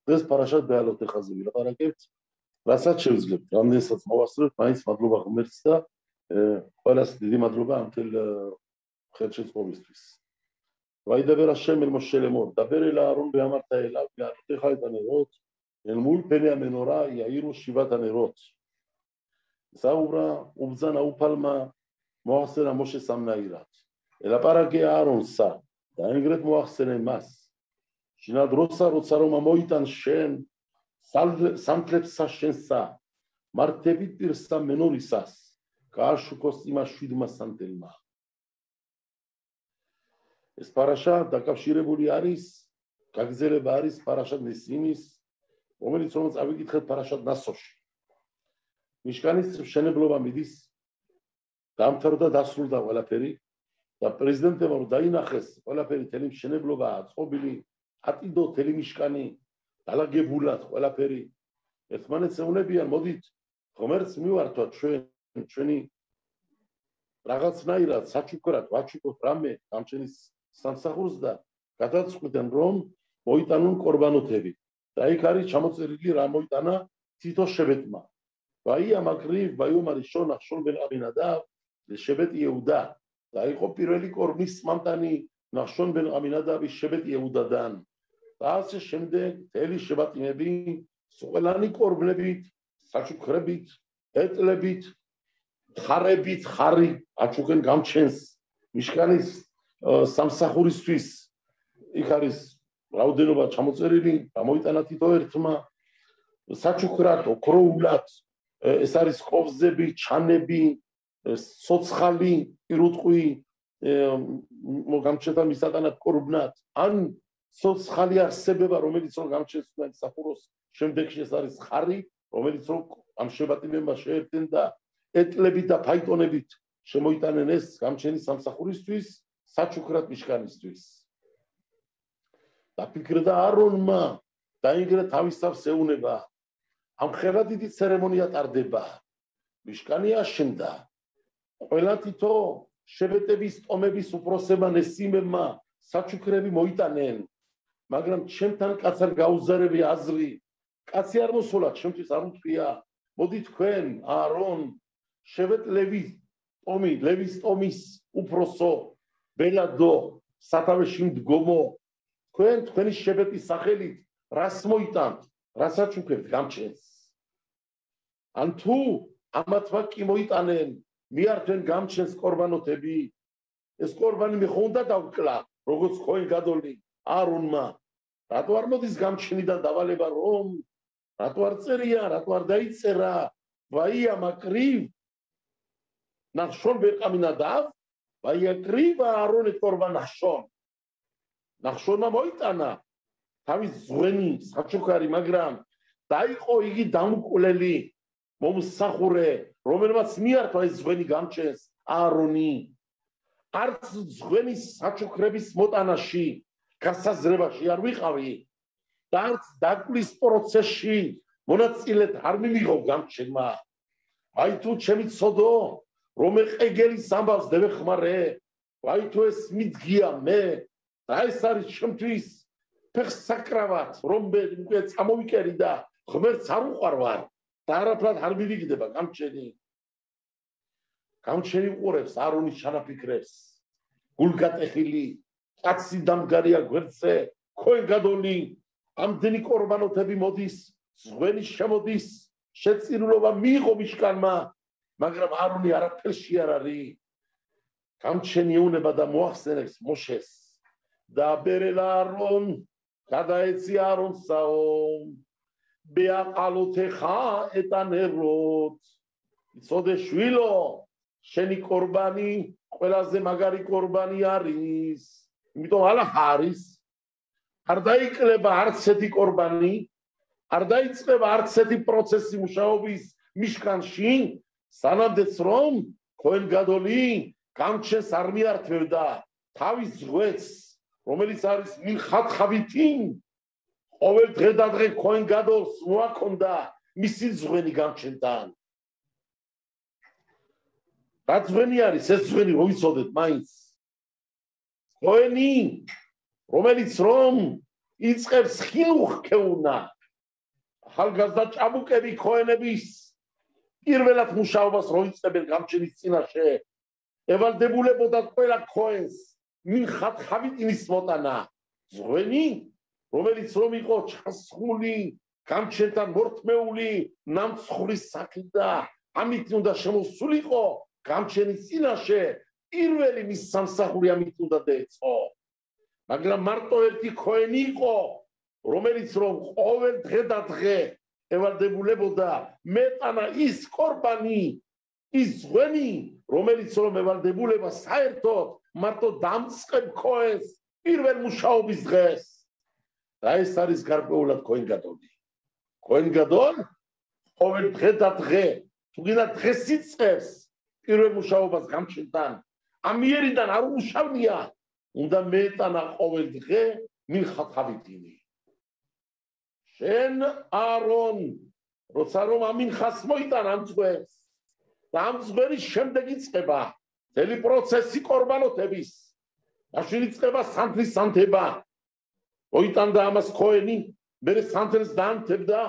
დღეს პარაშათ ბეალოთე ხაზი ვილაპარაკებთ, რასაც შევძლებთ, რამდენსაც მოვასწრებთ, მაინც მადლობა ღმერთს და ყველას დიდი მადლობა ამ თელ ხელშეწყობისთვის. ვაიდაბერ Hashem el Moshe lemor, daber el Aaron ve'amarta elav ve'alotecha et hanerot, el mul pene amenora yairu shivat hanerot. Saura ubzan aupalma moachser Moshe samnairat. ელაპარაკე აარონსა და ეგრეთ მოახსენე მას. შინად როცა რომ მოიტან შენ სამთლებსა შენსა მარტებით პირსა მენორისას გააშუქოს იმას შვიდმა სანტელმა. ეს პარაშა დაკავშირებული არის, გაგრძელება არის პარაშა ნესიმის, რომელიც რომელიც ავიკითხეთ პარაშა ნასოში. მიშკანის მშენებლობა მიდის, დამთავრდა დასრულდა ყველაფერი. და პრეზიდენტებმა რომ დაინახეს ყველაფერი თელი მშენებლობა აწყობილი ატიდო თელი მიშკანი დალაგებულად ყველაფერი ერთმანეთს ეუბნებიან მოდით ღმერთს მივართვათ ჩვენი რაღაცნაირად საჩუქრად ვაჩუქოთ რამე გამჩენის სამსახურს და გადაწყვეტენ რომ მოიტანონ კორბანოთები და იქ არის ჩამოწერილი რა მოიტანა თითო შებეტმა ვაია მაკრივ ვაიომარი შონა შონ ბენ ამინადა შებეტ იეუდა და იყო პირველი კორბნის მამტანი ნახშონ ბენ ამინადაბის შებეტ იეუდადან და ასე შემდეგ თელი შებატიმები ყველანი კორბნებით საჩუქრებით ეტლებით ხარებით ხარი აჩუქენ გამჩენს მიშკანის სამსახურისთვის იქ არის რაოდენობა ჩამოწერილი გამოიტანა თითო ერთმა საჩუქრად ოქროულად ეს არის ყოვზები ჩანები სოცხალი პირუტყვი გამჩნდა მისატანად კორბნად ან სოცხალი არსებება რომელიც რომ გამჩნდეს საფუროს შემდეგში ეს არის ხარი რომელიც რომ ამ შებატიმებმა შეერთენ და ეტლებით და ფაიტონებით შემოიტანენ ეს გამჩენის სამსახურისთვის საჩუქრად მიშკანისთვის დაფიქრდა არონმა დაინგრა თავის თავს ეუნება ამ ხელა დიდი ცერემონია ტარდება მიშკანი აშენდა ყველა თითო შებეტების ტომების უფროსებმა ნესიმებმა საჩუქრები მოიტანენ მაგრამ ჩემთან კაც არ გაუზარები აზრი კაცი არ მოსულა ჩემთვის არ უთქვია მოდი თქვენ აარონ შებეტ ლევის ტომის უფროსო ბელადო სათავეში მდგომო თქვენი შებეტის სახელით რას მოიტანთ რა საჩუქრებთ გამჩენს ან თუ ამათმა კი მოიტანენ მიართვენ გამჩენს კორბანოთები ეს კორბანი მე ხონდა დავკლა როგორც ხოენ გადოლი არონმა რატო არ მოდის გამჩენიდან დავალება რომ რატო არ წერია რატო არ დაიწერა ვაია მაკრივ ნახშონ ბეყამინადავ ვაია კრივა არონე კორბან ნახშონმა მოიტანა თავის ზღვენი საჩუქარი მაგრამ დაიყო იგი დამკვლელი მომსახურე რომელმაც მიართვა ეს ზღვენი გამჩენს აარონი არც ზღვენის საჩუქრების მოტანაში გასაზრებაში არ ვიყავი და არც დაკლის პროცესში მონაწილედ არ მიმიღო გამჩენმა აი თუ ჩემი ცოდო რომ ეყეგელის ამბავს დევეხმარე აი თუ ეს მიდგია მე და ეს არის ჩემთვის ფეხსაკრავად რომ მე უკვე წამოვიკერი და ღმერთს არ უყვარვარ და არაფრად არ მივიგდება გამჩენი უყურებს არონის ჩანაფიქრებს გულგატეხილი კაცი დამგარია გვერდზე ხოენ გადოლი ამდენი კორბანოთები მოდის ზღვენი შემოდის შეწირულობა მიიღო მიშკანმა მაგრამ არონი არაფერში არ არის გამჩენი ეუნება და მოახსენებს მოშეს და ბერელა არონ გადაეცი არონსაო ბეაყალოთეხა ეტანეროთ იცოდე შვილო შენი კორბანი ყველაზე მაგარი კორბანი არის იმიტომ ალა არის არ დაიკლება არც ერთი კორბანი არ დაიწყება არც ერთი პროცესი მუშაობის მიშკანში სანამდეც რომ ხოენ გადოლი გამჩენს არ მიართვევდა თავის ზღვეს რომელიც არის მიხათხავითი ყოველ დღე და დღე ხოენ გადოლს მოაქონდა მისი ზღვენი გამჩენთან რა ზღვენი არის ეს ზღვენი რო ვიცოდეთ მაინც ხოენი რომელიც რომ იწყებს ხილუხ ქეუნა ახალგაზრდა ჭაბუკები ქოენების პირველად მუშაობას რო იწყებენ გამჩენის წინაშე ევალდებულებოდა ყველა ქოენს მიხათ ხავიტინის მოტანა ზღვენი რომელიც რომ იყო ჩასხული გამჩენთან მორთმეული ნამცხვრის სახით და ამით უნდა შემოსულიყო გამჩენის წინაშე პირველი მის სამსახური ამით უნდა დაეწყო მაგრამ მარტო ერთი ქოენი იყო რომელიც რომ ყოველ დღე და დღე ევალდებულებოდა მეტანა ის ყორბანი ის ზღვენი რომელიც რომ ევალდებულება საერთოდ მარტო დამწყებ ქოენს პირველ მუშაობის დღეს და ეს არის გარკვეულად ქოენ გადონი ქოენ გადონ ყოველ დღე და დღე თუ გინდა დღეს იწყებს პირველ მუშაობას გამჩენთან ამიერიდან არ უმუშავნია უნდა მეტანა ყოველ დღე მიხათავითინი შენ არონ როცა რომ ამინხას მოიტან ამ ძღვერს და ამ ძღვერის შემდეგ იწყება მთელი პროცესი კორბანოთების მაშინ იწყება სანთლის სანთება მოიტანდა ამას ქოენი მერე სანთელს დაანთებდა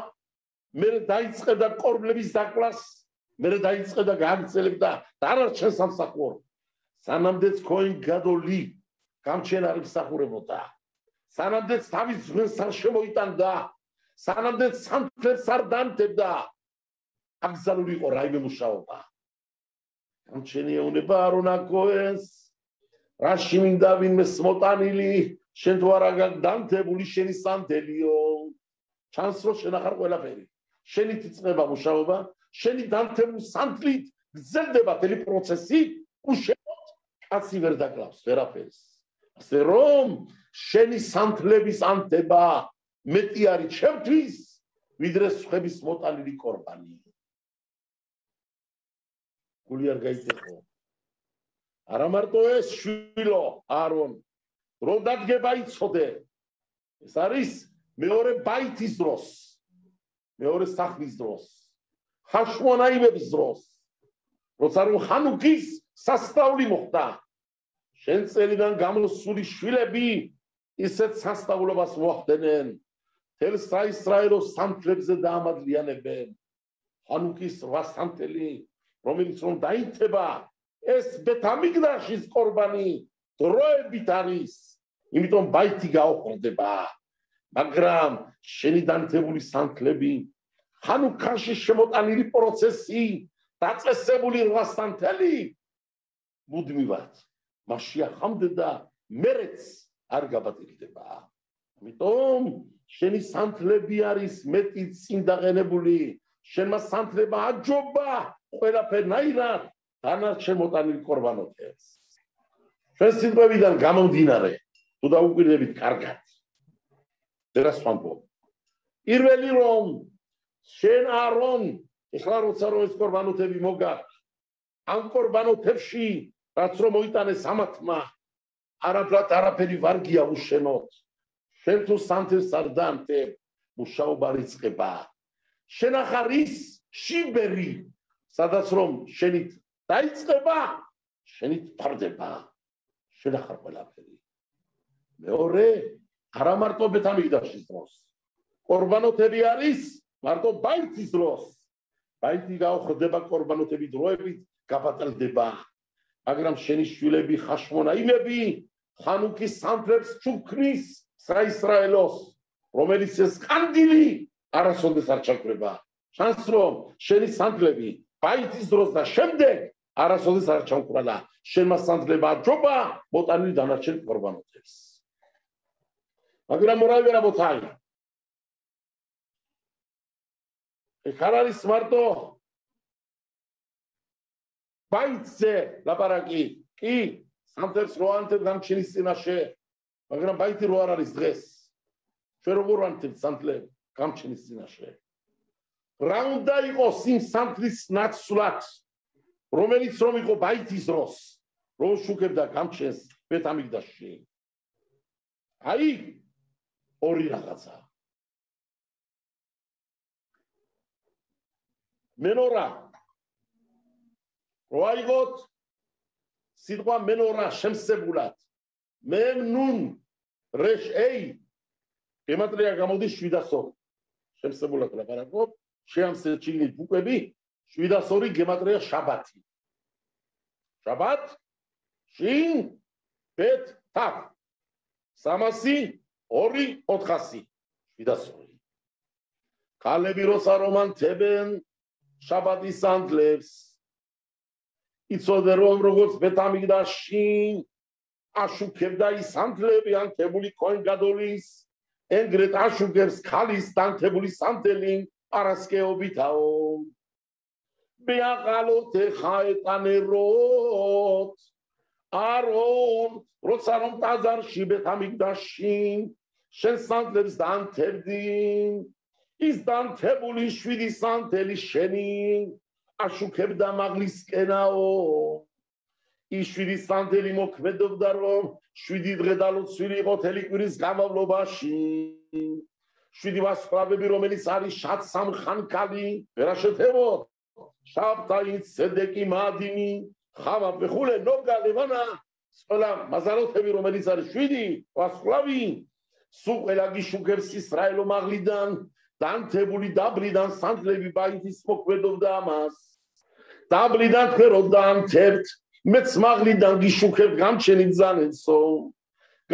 მერე დაიწყებდა კორბლების დაკლას მერე დაიწყებდა გააგრძელებდა დანარჩენ სამსახურს სანამდეც ქოენ გადოლი გამჩენ არ იმსახურებოდა სანამდეც თავის ძღვენს არ შემოიტანდა სანამდეც სანთლებს არ დაანთებდა აკრძალული იყო რაიმე მუშაობა გამჩენი ეუნება არონა ქოენს რაში მინდა ვინმე მოტანილი შენ თუ არა განდანთებული შენი სანთელიო ჩანს რომ შენახარ ყველაფერი შენით იწყება მუშაობა შენი დანთებული სანთლით გრძელდება მთელი პროცესი უშენოდ კაცი ვერ დაკლავს ვერაფერს ასე რომ შენი სანთლების ანთება მეტი არის ჩემთვის ვიდრე სხვების მოტანილი კორბანი გული არ გაიწეხო არა მარტო ეს შვილო არონ რო დადგება იცოდე ეს არის მეორე ბაითის დროს მეორე სახლის დროს ხაშმონაიმების დროს როცა რომ ხანუკის სასწაული მოხდა შენ წელიდან გამოსული შვილები ისეთ სასწაულობას მოახდენენ თელ საისრაელოს სანთლებზე დაამადლიანებენ ხანუკის 8 სანთელი რომელიც რომ დაითება ეს ბეთამიგდაშის ყორბანი დროებით არის იმიტომ ბაითი გაუხრდება მაგრამ შენი დანთებული სანთლები ხანუკაში შემოტანილი პროცესი დაწესებული 8 სანთელი მუდმივად მასიახამდე და მერეც არ გაბატილდება ამიტომ შენი სანთლები არის მეტი წინდაღენებული შენმა სანთლება აჯობა ყველაფერნაირად დანარჩენ მოტანილ კორბანოთებს ჩვენ სიტყვებიდან გამომდინარე თუ დაუკვირდებით კარგად დერას ვამბობ პირველი რომ შენ არონ ეხლა როცა რომ ეს კორბანოთები მოგაქვს ამ კორბანოთებში რაც რომ მოიტანეს ამათმა არაფერი ვარგია უშენოდ შენ თუ სანთელს არ დაანთებ მუშაობა იწყება შენ ახარ ის შიბერი სადაც რომ შენით დაიწყება შენით ფარდება შენ ახარ ყველაფერი მეორე არა მარტო ბეთამიგდაშის დროს კორბანოთები არის მარტო ბაითის დროს ბაითი გაუხდება კორბანოთები დროებით გაბატალდება მაგრამ შენი შვილები ხაშმონაიმები ხანუკის სანთლებს ჩუქნის საისრაელოს რომელიც ეს კანდილი არასოდეს არ ჩაქრება ჩანს რომ შენი სანთლები ბაითის დროს და შემდეგ არასოდეს არ ჩამქრალა შენმა სანთლება აჯობა მოტანილი დანარჩენ კორბანოთებს მაგრამ მორავი რაბოთაი ეს არ არის მარტო ბაითზე ლაპარაკი კი სანთლებს რო ანთებ გამჩენის წინაშე მაგრამ ბაითი რო არ არის დღეს ჩვენ როგორ ვანთებთ სანთლებს გამჩენის წინაშე რა უნდა იყოს იმ სანთლის ნაცვლად რომელიც რომ იყო ბაითის დროს რომ შუქებდა გამჩენს ბეთამიგდაშში აი ორი რაღაცა მენორა რო აიღოთ სიტყვა მენორა შემსებულად მემნუნ რეშ ეი გემატრია გამოდის 702. შემსებულად ლაპარაკობ, შეამსეთ შიგნით ბუკვები 702 გემატრია შაბათი. შაბათ შინ ბეთ თაფ 300 2 400 702. ქალები როცა რომანთებენ შაბათის სანთლებს იცოდე რომ როგორც ბეთამიგდაში აშუქებდა ის სანთლები ანთებული ქოენ გადოლის ეგრეთ აშუქებს ქალის დანთებული სანთელი პარასკეობითაო ბეაღალოთ ხაეტანეროთ არონ როცა რომ ტაძარში ბეთამიგდაში შენ სანთლებს დანთებდი ის დანთებული 7 სანთელი შენი აშუქებდა მაღლისკენაო ის 7 სანთელი მოქმედობდა რომ 7 დღე დალოცვილი იყო თელი კვირის განმავლობაში 7 ვარსკვლავები რომელიც არის შადსამხანქალი ვერაშეთებოდ შაბთაის ცედეკი მადინი ხამა ბეხულე ნოგალევანა ყველა მაზალოთები რომელიც არის 7 ვარსკვლავი სულ ყველა გიშუქებს ისრაელო მაღლიდან დანთებული დაბლიდან სანთლები ბაითის მოქმედობდა ამას დაბლიდან თქვენოდა ანთებთ მეც მაღლიდან გიშუქებ გამჩენით ზანეცო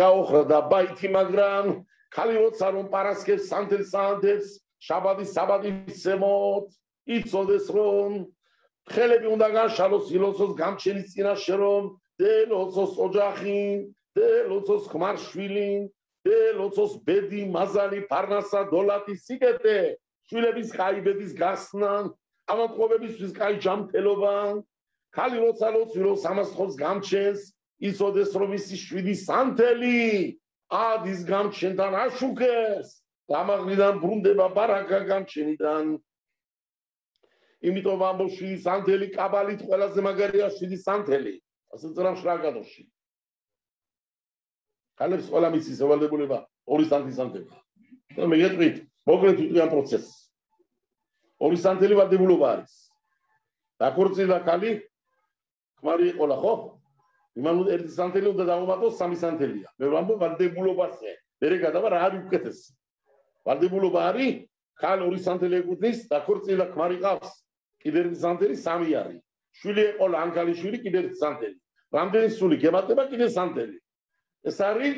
გაოხრდა ბაითი მაგრამ ქალი როცა რომ პარასკევს სანთელს ანთებს შაბათის საბადისემოთ იცოდეს რომ ხელები უნდა განშალოს ილოცოს გამჩენის წინაშე რომ დელოცოს ოჯახი დელოცოს ქმარშვილი ლოცოს ბედი მაზალი ფარნასა დოლათი სიკეთე შვილების ხაიბების გასნან ამატყობებისთვის კაი ჯანმრთელობა ქალი როცა ლოცვილობს ამას ხობს გამჩენს იცოდეს რომ ისი 7 სანთელი ადის გამჩენთან აშუქეს დამაღლიდან ბრუნდება ბარაკა გამჩენიდან იმიტომ ამბობს 7 სანთელი კაბალით ყველაზე მაგარია 7 სანთელი ასე წერა შრაგადოში ქალებს ყველა მისის ევალდებულება 2 სანთის ანთება. და მე გეტყვით, მოკლედ ვიტყვი ამ პროცესს. 2 სანთელი ვალდებულობა არის. დაქორწილა ქალი, ქმარი იყოლა, ხო? იმან 1 სანთელი უნდა დავუმატოს 3 სანთელია. მე ვამბობ ვალდებულობაზე. მერე გადავა რა არის უკეთესი. ვალდებულობა არის, ქალი 2 სანთელი ეკუთვნის, დაქორწილა ქმარი ყავს, კიდე 1 სანთელი 3 არის. შვილი იყოლა, ან ქალი შვილი კიდე 1 სანთელი. რამდენი სული გემატება კიდე სანთელი. ეს არის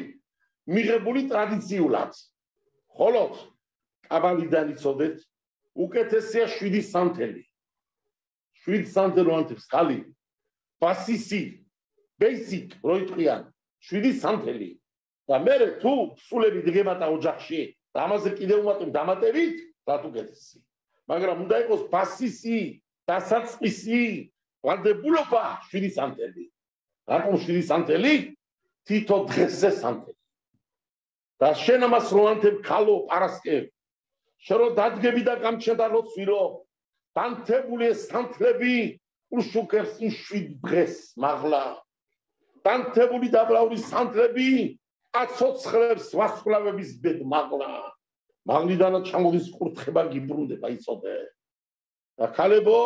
მიღებული ტრადიციულად. ხოლოდ კაბალიდან იცოდეთ, უკეთესია 7 სანთელი. 7 სანთელი ანთებს ხალი. ბასისი, basic როიტყვიან 7 სანთელი. და მე თუ სულები დგებათა ოჯახში, და ამაზე კიდევ უმატებ დამატებით, რაც უკეთესი. მაგრამ უნდა იყოს ბასისი, დასაწყისი, ვალდებულობა 7 სანთელი. რატომ 7 სანთელი? თითო დღესზე სანთელი. და შენ ამას რო ანთებ ქალო პარასკევ. შენ რო დადგები და გამჩნდა ლოცვილო, დანთებული სანთლები უშუქებს ის 7 დღეს მაღლა. დანთებული დაბლაური სანთლები აცოცხლებს ვარსკვლავების ბედ მაღლა. მაღლიდანაც ჩამოდის კურთხება გიბრუნდება იცოდე. და ქალებო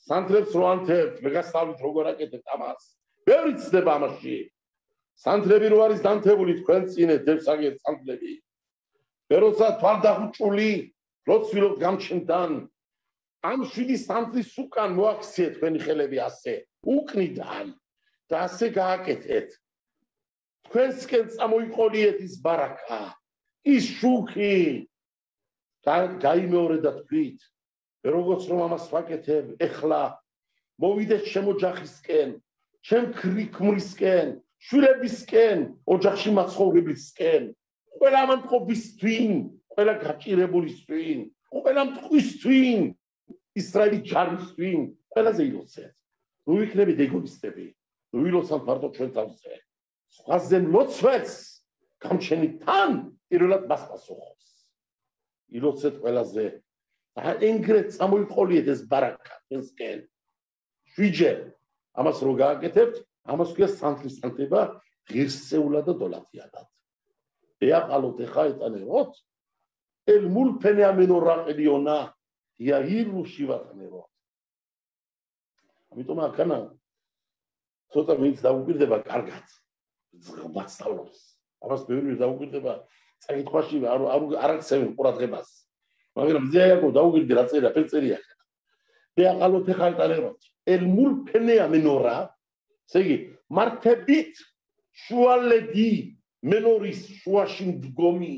სანთლებს რო ანთებთ, მე გასწავლით როგორ აკეთებთ ამას. ბევრი ცდება ამაში. სანთლები რო არის დანთებული თქვენ წინეთ დევსაგეთ სანთლები. როცა თვალდაღუჭული ლოცვილობ გამჩენთან ამ 7 სანთლის უკან მოაქციეთ თქვენი ხელები ასე უკნიდან და ასე გააკეთეთ. თქვენსკენ წამოიყოლიეთ ის ბარაკა, ის შუქი გაიმეორე და თქვით, როგორც რომ ამას ვაკეთებ, ეხლა მოვიდეთ ჩემ ოჯახისკენ, ჩემ ქმრისკენ, შვილებისკენ, ოჯახში მაცხოვრებლისკენ, ყველა ამანტყობისთვის, ყველა გაჭირებულისთვის, ყველა მტყვისთვის, ისრაელის ჯარისთვის, ყველაზე ილოცეთ. ნუ ვიქნებით ეგოისტები, ნუ ვილოცავთ მარტო ჩვენ თავზე. სხვაზე ლოცვებს გამჩენით თან პირველად მას პასუხობს. ილოცეთ ყველაზე და ეგრეთ წამოიყოლიეთ ეს ბარაკა თქვენსკენ. შვიჯერ ამას რო გააკეთებთ, ამას ქვია სანთლის ანთება ღირსეულად და დოლათიადად. ეაყალოთ ეხა ეტანეროთ ელ მულფენე ამენორაყედიონა იაირუ შივატანეროთ. ამიტომ აქანა ცოტა მის დაუკვირდება კარგად. ზღბასწავლობს. ამას ბევრი დაუკვირდება საკითხვაში არ აქცევენ ყურადღებას. მაგრამ ზეაკო დაუგირდი რა წერია, ფერწერია. Beaqalot ეხალტალეროთ. ელმულ ფენეა მენორა. ესე იგი, მართებით შუალედი მენორის შუაში მდგომი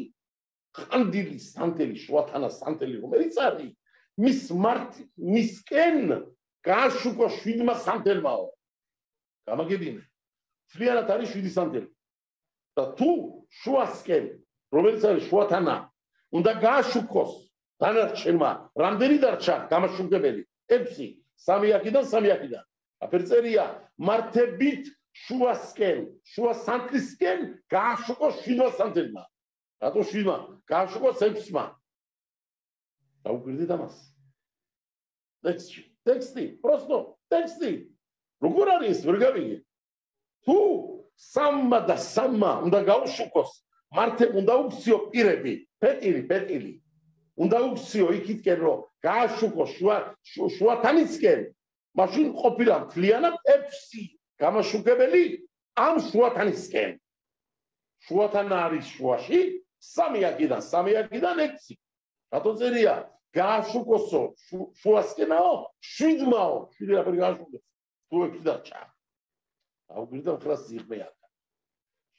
ყანდილი სანთელი შუათანა სანთელი რომელიც არის მისკენ გააშუქო 7 სანთელმაო. გამაგებინე. თლიანად არის 7 სანთელი. და თუ შუასკენ რომელიც არის შუათანა უნდა გააშუქოს დანარჩენმა რამდენი დარჩა გამაშუქებელი 6 3 აქედან 3 აქედან აფერწერია მართებით შუასკენ შუა სანთლისკენ გააშუქოს 7 სანთელმა რატო 7-მა გააშუქოს 6-მა დაუკვირდით ამას ტექსტი პროსტო ტექსტი როგორ არის ვერ გავიგე თუ 3 და 3 უნდა გაუშუქოს მართე უნდა უქციო პირები პეტილი უნდა უქციო იქითკენ რომ გააშუქოს შუათანისკენ მაშინ ყოფილა მთლიანად 6 გამაშუქებელი ამ შუათანისკენ შუათანა არის შუაში 3 აქედან 6 რატო წერია გააშუქოსო შუასკენაო 7-მაო 7 რაფერი გააშუქოს თუ 6 დარჩა აუგვირდა ხოლმე ზიღმეა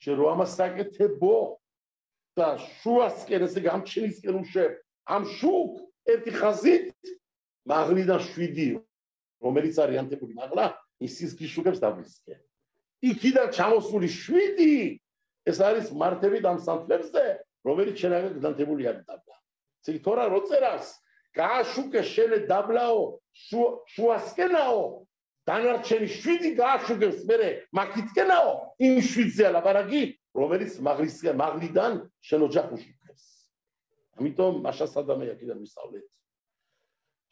შენ რო ამას საკეთებო და შუასკენ ესე გამჩენისკენ უშვებ ამ შუქ ერთი ხაზით მაღლიდან 7 რომელიც არის ანტებული მაღლა ისის გიშუქებს დაბლისკენ იქიდან ჩამოსული 7 ეს არის მართებით ამ სამთლებზე რომელიც შენაგან გდანტებული არის დაბლა ცი თორა რო წერავს გააშუქე შენე დაბლაო შუასკენაო დანარჩენი 7 გააშუქებს მერე მაგითკენაო იმ 7-ზე ლაპარაკი რომელიც მაღლიდან შენ ოჯახს უშუქებს ამიტომ მაშა სადამე აქედან ვისწავლეთ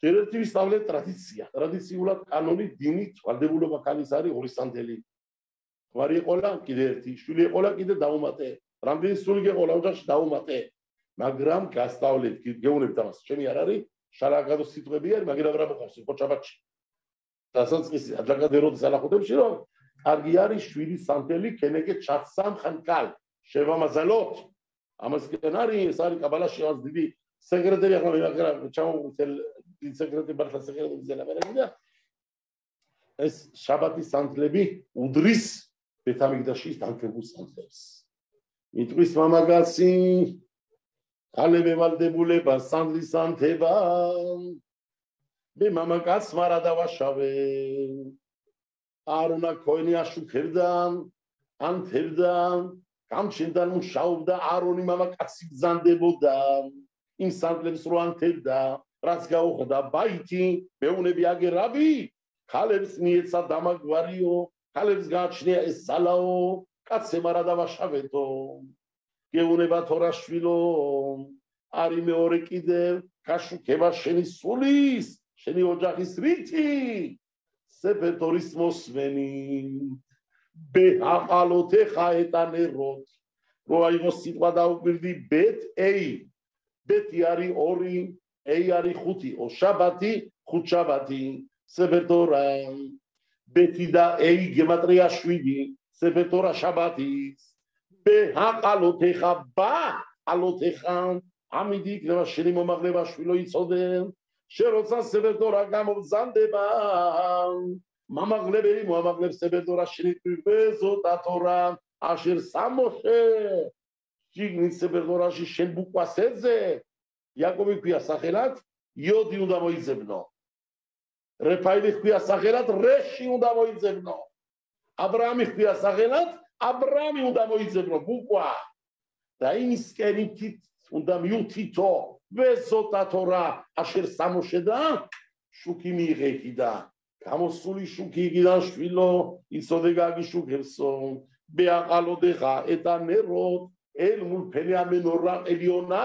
ჯერ ერთი ვისწავლეთ ტრადიციულად კანონი დინით ვალდებულობა ქალის არის 2 სანთელი ხვარი ყოლა კიდე ერთი შვილი ყოლა კიდე დაუმატე რამდენი სული გეყოლა ოჯახში დაუმატე მაგრამ გასწავლეთ გეუბნებით ამას ჩემი არ არის შალაგადო სიტყვები არის მაგრამ რა მოყავს ხო ჩაბაჭი დასაწყისი ადლაგადეროდის ალახუთებში რომ კარგი არის 7 სანთელი ქენეგე ჩაცსამ ხანკალ შევამაზალოთ ამას კენ არის ეს არის კაბალაში ამას დიდი სეკრეტარი ახლა ჩამოვუწელ დიდი სეკრეტარი ბარხა სეკრეტარი ზელაბერაგია ეს შაბათის სანთლები უდრის ბეთამიგდაში დანთებულ სანთლებს იტყვის მამაკაცი ქალები ვალდებულება სანთლის სანთება მე მამაკაც მარა დავაშავე არ უნდა ქოინი აშუქებდან ანთებდან გამჩენდან მუშაობდა არონი მამაკაცი ბრძანდებოდა იმ სანთლებს რო ანთებდა რაც გაუხდა ბაითი მეუნები აგერაბი ქალებს მიეცა დამაგვარიო ქალებს გააჩნია ეს ზალაო კაცე მარა დავაშავეთო გეუნება თორაშვილო არი მეორე კიდევ გაშუქება შენი სულის შენი ოჯახის რითი სეფეთორის მოსმენი ბეაყალოთ ეხა ეტანეროთ რო აიღო სიტყვა დაუკვირდი ბეთ ეი ბეთი არის 2 ეი არის 5 ო შაბათი ხუთშაბათი სეფეთორა ბეთი და ეი გემატრია 7 სეფეთორა შაბათის ბეაყალოთ ეხა ბაყალოთ ეხა ამიდი იქნება შენი მომაღლება შვილო იცოდენ შენ როცა სეფეთორა გამოგზანდება მამაღლებელი მომაღლებს სეფეთორა შრიტვეზო დათორა აშერ სამოშე შიგნით სეფეთორაში შენ ბუკვასეზე იაკობი ქვია სახელად იოდი უნდა მოიძებნო რეფაილი ქვია სახელად რეში უნდა მოიძებნო აბრაამი ქვია სახელად აბრაამი უნდა მოიძებნო ბუკვა და იმისკენ იქით უნდა მიუთითო ვეზოტათორა აშერ სამოშედა შუქი მიიღე იქიდა გამოსული შუქი იქიდან შვილო იცოდე გაგიშუქებსო ბეაყალოდეხა ეტანეროთ ელმულფენია მენორა ელიონა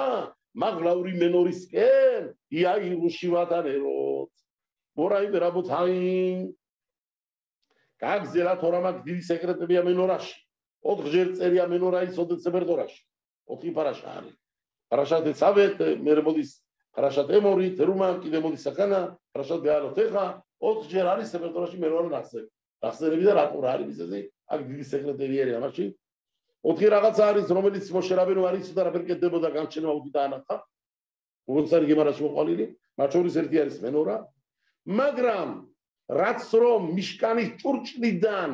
მაღლაური მენორისკენ იაირუში ვატანეროთ მორაი რაბოთაი გაგზელა თორა მაგ დიდი სეკრეტებია მენორაში 4 ჯერ წერია მენორა იცოდე სეფერდორაში 4 პარაშა არის პარაშათ ეცავეთ მერე მოდის პარაშათ ემორი თერუმა კიდე მოდის საკანა პარაშათ ბეალოთეხა 4 ჯერ არის სეფერდორაში მენორა ნახსები და რატო რა არის ისეთი აქ დიდი სეკრეტერი არის ამაში ოთხი რაღაცა არის, რომელიც მოშე რაბინო არ იცოდა რა ფერკედებოდა გამჩენება უთი დაანახა. როგორც არის გემარაში მოყოლილი, მათ შორის ერთი არის მენორა, მაგრამ რაც რომ მიშკანის ჭურჭლიდან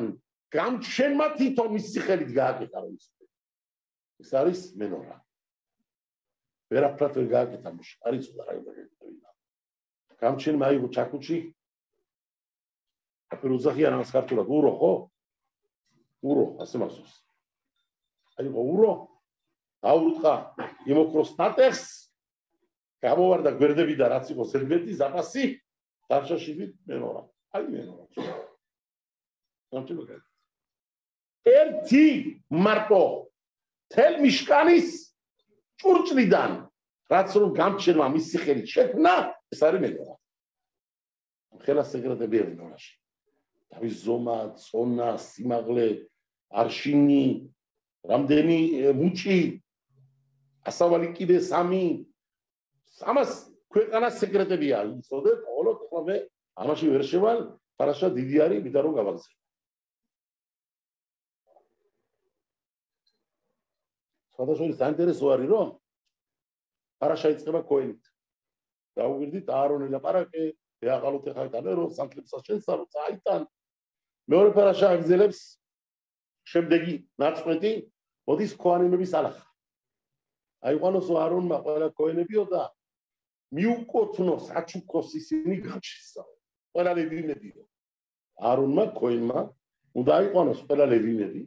გამჩენმა თვითონ მისი ხელით გააკეთა რომ ის არის მენორა. ვერაფრად ვერ გააკეთა მუშა, არ იცოდა რა იმედა. გამჩენმა აიღო ჩაკუჩი. აფერ უძახიან ამას ქართულად ურო ხო? ურო, ასე მასოს. აიღო ურო, აურტყა იმოქროს ნატეხს, გამოვარდა გვერდებიდან რაც იყო ზედმეტი ზაპასი, დარჩაში მენორა. აი მენორა. გამჩენმა ერთი მარტო თელ მიშკანის ჭურჭლიდან რაც რომ გამჩენმა მისი ხელით შექმნა, ეს არის მენორა. ხელა სეკრეტები არის მენორაში. თავის ზომა, წონა, სიმაღლე, არშინი, რამდენი მუჭი, ასავალი კიდე 3. ამას ქვეყანას სეკრეტებია, იცოდეთ, ხოლო ახლა მე ამაში ვერ შევალ, ფარაშა დიდი არის, მინდა რომ გავაგზავნო. სხვადასხვა საინტერესო არის, რომ ფარაშა იწყება ქოენით. დაუვირდით აარონი ლაპარაკე, ეაყალოთ ეხა იტანე, რომ სანთლებსაც შენსარო წაიტან. მეორე ფარაშა აგზელებს შემდეგი ნაწყვეტი, მოდის ქოანიმების ალახა. აიყვანოს აარონმა ყველა ქოენებიო და მიუკოთნოს, აჩუქოს ისინი გამჩესა. ყველა ლევინებიო. აარონმა ქოენმა უნდა აიყვანოს ყველა ლევინები,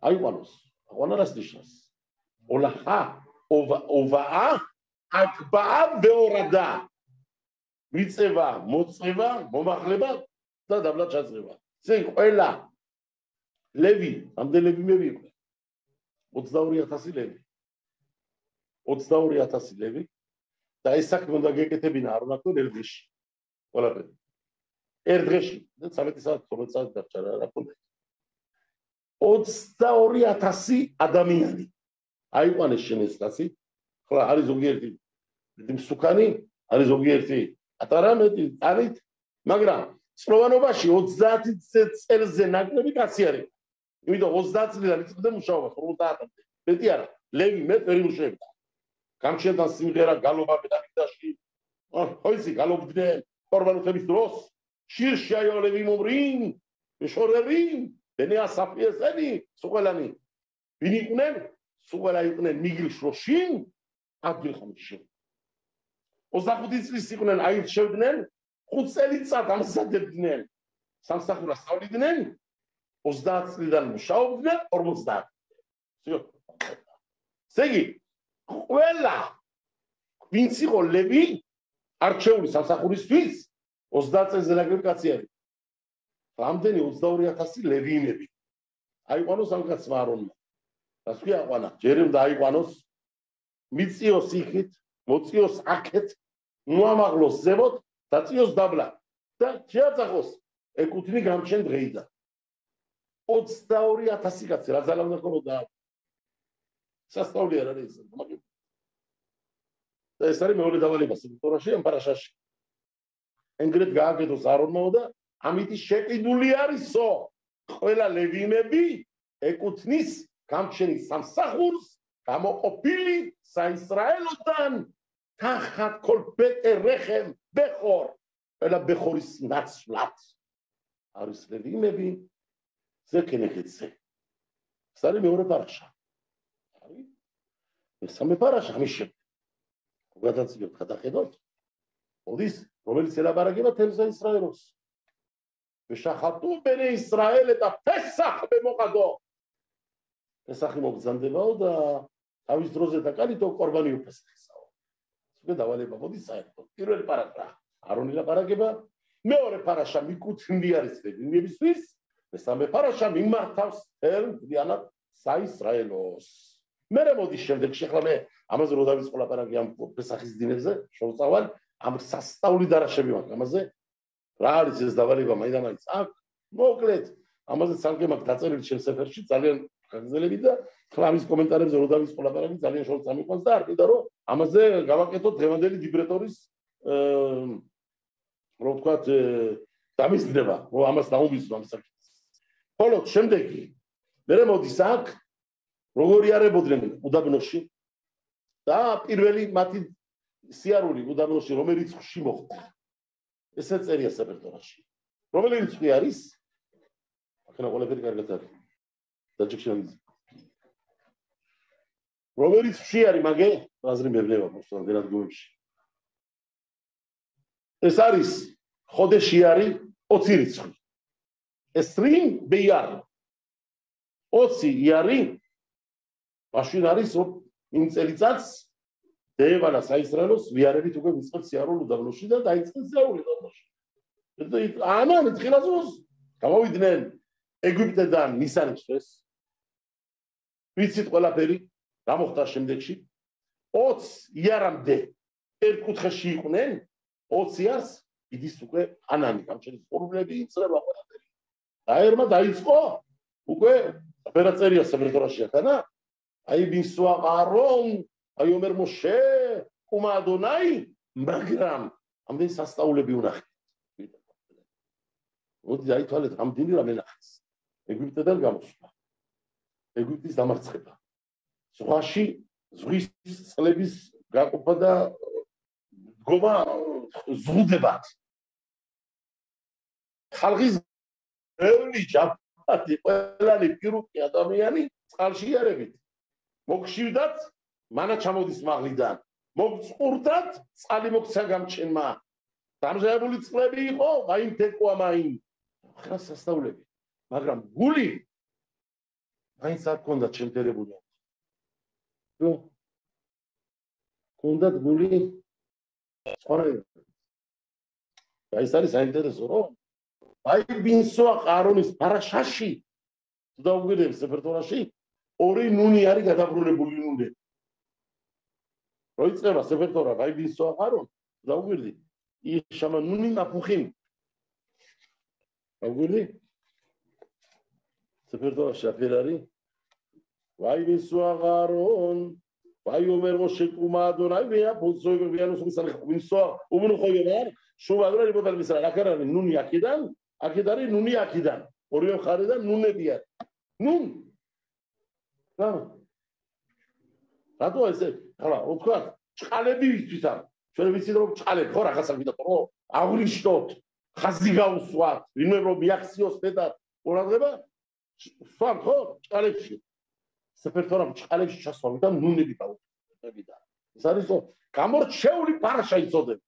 აიყვანოს. აყვანა რას ნიშნავს? ოლახა, ოვაა, აკბაა, ვეორადა. მიწევა, მოწევა, მომახლება და დაბლა ჩაძღება. ზენ ყველა ლევი, ამდენ ლევი მევიყვე. 22,000 ლევი. 22,000 ლევი და ეს საქმე უნდა გეკეთებინა არონაკო ერდღეში. ყველაფერი. ერთ დღეში, 13 საათი, 12 საათი დარჩა რა ქონდა. 22,000 ადამიანი. აიყვანეს შენ ეს კაცი. ხლა არის ზოგიერთი მსუქანი, არის ზოგიერთი ატარა მეტი არით, მაგრამ წლოვანობაში 30 წელზე ნაკლები კაცი არის. იმიტომ 30 წლიდან იწყებდა მუშაობას 50-მდე. მეტი არა, ლევი მე ვერ იმუშავებდა. გამჩენდა სიმღერა გალობა პედაგოგიაში. ხო იცი, გალობდნენ ყორბანოთების დროს. შირში აიოლები მომრინ, შორერინ, დენია საფიესენი, სუყელანი. ვინ იყვნენ? სუყელა იყვნენ მიგრიშ როშინ, ადგილხამში. 25 წლის იყვნენ აირჩევდნენ, 5 წელიწად ამზადებდნენ. სამსახურას სწავლიდნენ, 30 წლიდან მუშაობდნენ, 50. ზეგი, ყველა ვინც იყო ლევი არჩეული სამსახურისთვის 30 წელზე ნაკლები კაცი არის. რამდენი 22,000 ლევინები. აიყვანოს ამ კაცმა არონმა. რას ქვია აყვანა? ჯერ უნდა აიყვანოს, მიწიოს იქით, მოწიოს აქეთ, მოამაღლოს ზემოთ, დაწიოს დაბლა და შეაწახოს ეკუთვნი გამჩენ დღეიდან. 22,000 კაცი რა ძალა უნდა ქონოდა? სასწაული არ არის ეს. და ეს არის მეორე დავალება სექტორაში ამ პარაშაში. ენგრეთ გააკეთოს არონმაო და ამიტი შეყიდული არისო. ყველა ლევინები ეკუთვნის გამჩენის სამსახურს გამოყოფილი საისრაელოდან თახת כל בית רחם בכור. אלא בכוריס נצלת. არის ლევინები זה כנגד זה. סרי მეორე პარაშა. მესამე პარაშა ამის შემდეგ. გადაწყვეტ გადახედოთ. მოდის რომელიც ელაპარაკება თემზე ისრაელოს. ושחטו בני ישראל את הפסח במוקדו. פסחי מוגזנדבאו და თავის დროზე დაკალითო ყორბანი უფესხისაო. უკვე დავალება მოდის საერთოდ. პირველი პარაშა არონი ლაპარაკება, მეორე პარაშა მიკუთვნილი არის ლევინებისთვის, მესამე პარაშა მიმართავს მთლიანად საისრაელოს. მერე მოდის შემდეგში, ახლა მე ამაზე რო დავიწყო ლაპარაკი ამ პესახის დინებზე, შევწავალ ამ სასწაული დარაშები მაქვს ამაზე. რა არის ეს დავალება მაინც აქ? მოკლედ, ამაზე ცალკე მაქვს დაწერილი ჩემს სეფერში, ძალიან გაგზელები და ახლა ამის კომენტარებზე რო დავიწყო ლაპარაკი, ძალიან შორს წამიყვანს და არ მინდა რომ ამაზე გავაკეთოთ დღევანდელი ლიბრეტორის რო ვთქვათ დამისდება, რომ ამას დაუმისვრო ამ საკითხს. ხოლო შემდეგი მერე მოდის აქ როგორი არებოდნენ უდაბნოში და პირველი მათი სიარული უდაბნოში რომელი რიცხვში მოხდა. ესეც წერია საფერტონაში. რომელი რიცხვი არის? ახლა ყველაფერი კარგად არის. დაჯექშენ. რომელი რიცხვი არის მაგე? აზრი მებნება მოსწავლე დადგომებში. ეს არის ხოდეში არის 20 რიცხვი. 20 ბეიარ. 20 იარი მაშინ არის იმ წელიწადს დევანა საისრაელოს ვიარებით უკვე ვიწყებს სიარულ უდაბნოში და დაიწყეს სიარული უდაბნოში. ამან თხილაზოს გამოვიდნენ ეგვიპტედან ნისანის. ვიცით ყველაფერი რა მოხდა შემდეგში. 20 იარამდე ერთ კუთხეში იყვნენ, 20 იარს იდის უკვე ანანი, გამჩენის ფორმულები იწრება ყველაფერი. დაერმა დაიწყო უკვე ოპერაცია საფერტონაში ახანა. აი ბინსვა ყარონ აი ომერ მოშე კუმა ადონაი მაგრამ ამდენ სასწაულები უნახეთ. მოდი დაითვალეთ ამდენი რამე ნახეს. ეგვიპტედან გამოსვლა. ეგვიპტის დამარცხება. ზღვაში ზღვის წყლების გაყოფა და დგომა ზღუდებათ. ხალხის ბევრი ჯაფათი ყველანი პირუკი ადამიანი წყალში იარებით. მოგშივდათ მანა ჩამოდის მაღლიდან. მოგწყურდათ წყალი მოგცა გამჩენმა. დამზადებული წყლები იყო, მაინ თეკვა მაინ. ახლა სასწაულები. მაგრამ გული მაინც არ ქონდათ შემტერებული. რო ქონდათ გული სწორედ. ეს არის საინტერესო რომ აი ბინსვა ყარონის პარაშაში თუ დაუგვირდებით საფერტონაში ორი ნუნი არის გადაბრუნებული ნუნები. რო იწყება საფერტონა აი ბინსვა ყარონ დაუგვირდი იშამა ნუნი ნაფუხინ. დაუგვირდი საფერტონაში აფერარი ვაი ბინსვა ყარონ ვაი ომერ მოშე კუმა ადონაი ვეა ფულსოი ვეანოს მისალე ბინსვა უმნუ ხოიერ შუა დროი ბოდალ მისალე აკარანი ნუნი აქედან აქეთ არის ნუნი აქედან ორივე მხარედან ნუნები არის. ნუნ რა რატო ესე ხლა თქვა ჭყალები ისთვის ამ ჩვენ ვიცით რომ ჭყალები ხო რაღაცა ვიდა ხო აღვრიშტოთ ხაზი გავუსვათ ვინმე რომ მიაქციოს მეტად ყურადღება სვამ ხო ჭყალებში საფერტონამ ჭყალებში ჩასვავით და ნუნები გავუწევდა. ეს არის გამორჩეული პარაშა იწოდებს.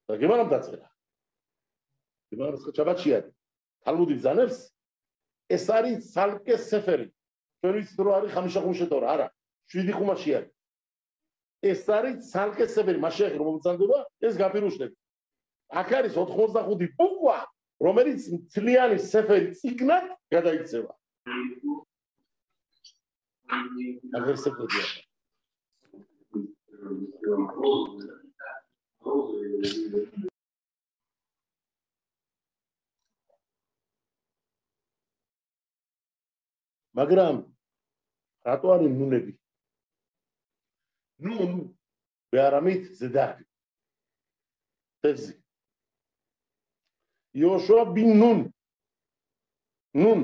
და გემარამ დაწერა. გემარამ ჩაბაჩი არის. თალმუდი ბზანებს ეს არის სალკე სეფერი. ჩვენ ვიცით რომ არის ხამიშა ხუმშეთორა, არა, 7 ხუმაში არის. ეს არის სალკე სეფერი, მაშინ რომ მომწანდება, ეს გაფირუშნები. აქ არის 85 ბუქვა, რომელიც მთლიანი სეფერი წიგნად გადაიქცევა. აღარ სეფერია. მაგრამ რატო არის ნუნები? ნუნ ვეარამით ზედარი. თეზი. იოშუა ბინ ნუნ. ნუნ.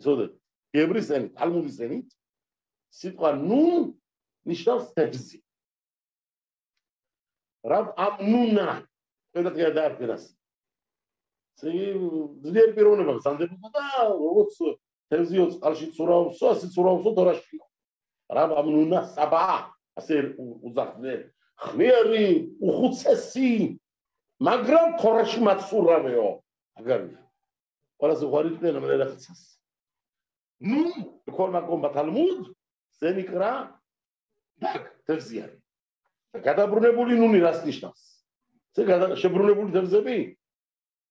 ზოდე. ებრაის ენით, თალმუდის ენით სიტყვა ნუნ ნიშნავს თეზი. რაბ ამ ნუნა ერთად გადაარჩენას. ძლიერი პიროვნება სანდებოდა და როგორც თევზიო წყალში ცურავსო, ასე ცურავსო თორაში. რაბ ამ ნუნა საბა ასე უძახდნენ. ხმიერი, უხუცესი, მაგრამ თორაში მაცურავეო. აგარია. ყველაზე უარი თქვენ ამ რაღაცას. ნუ ქორმა კომბა თალმუდ ზენიკრა დაკ თევზიარი. გადაბრუნებული ნუნი რას ნიშნავს? შებრუნებული თევზები?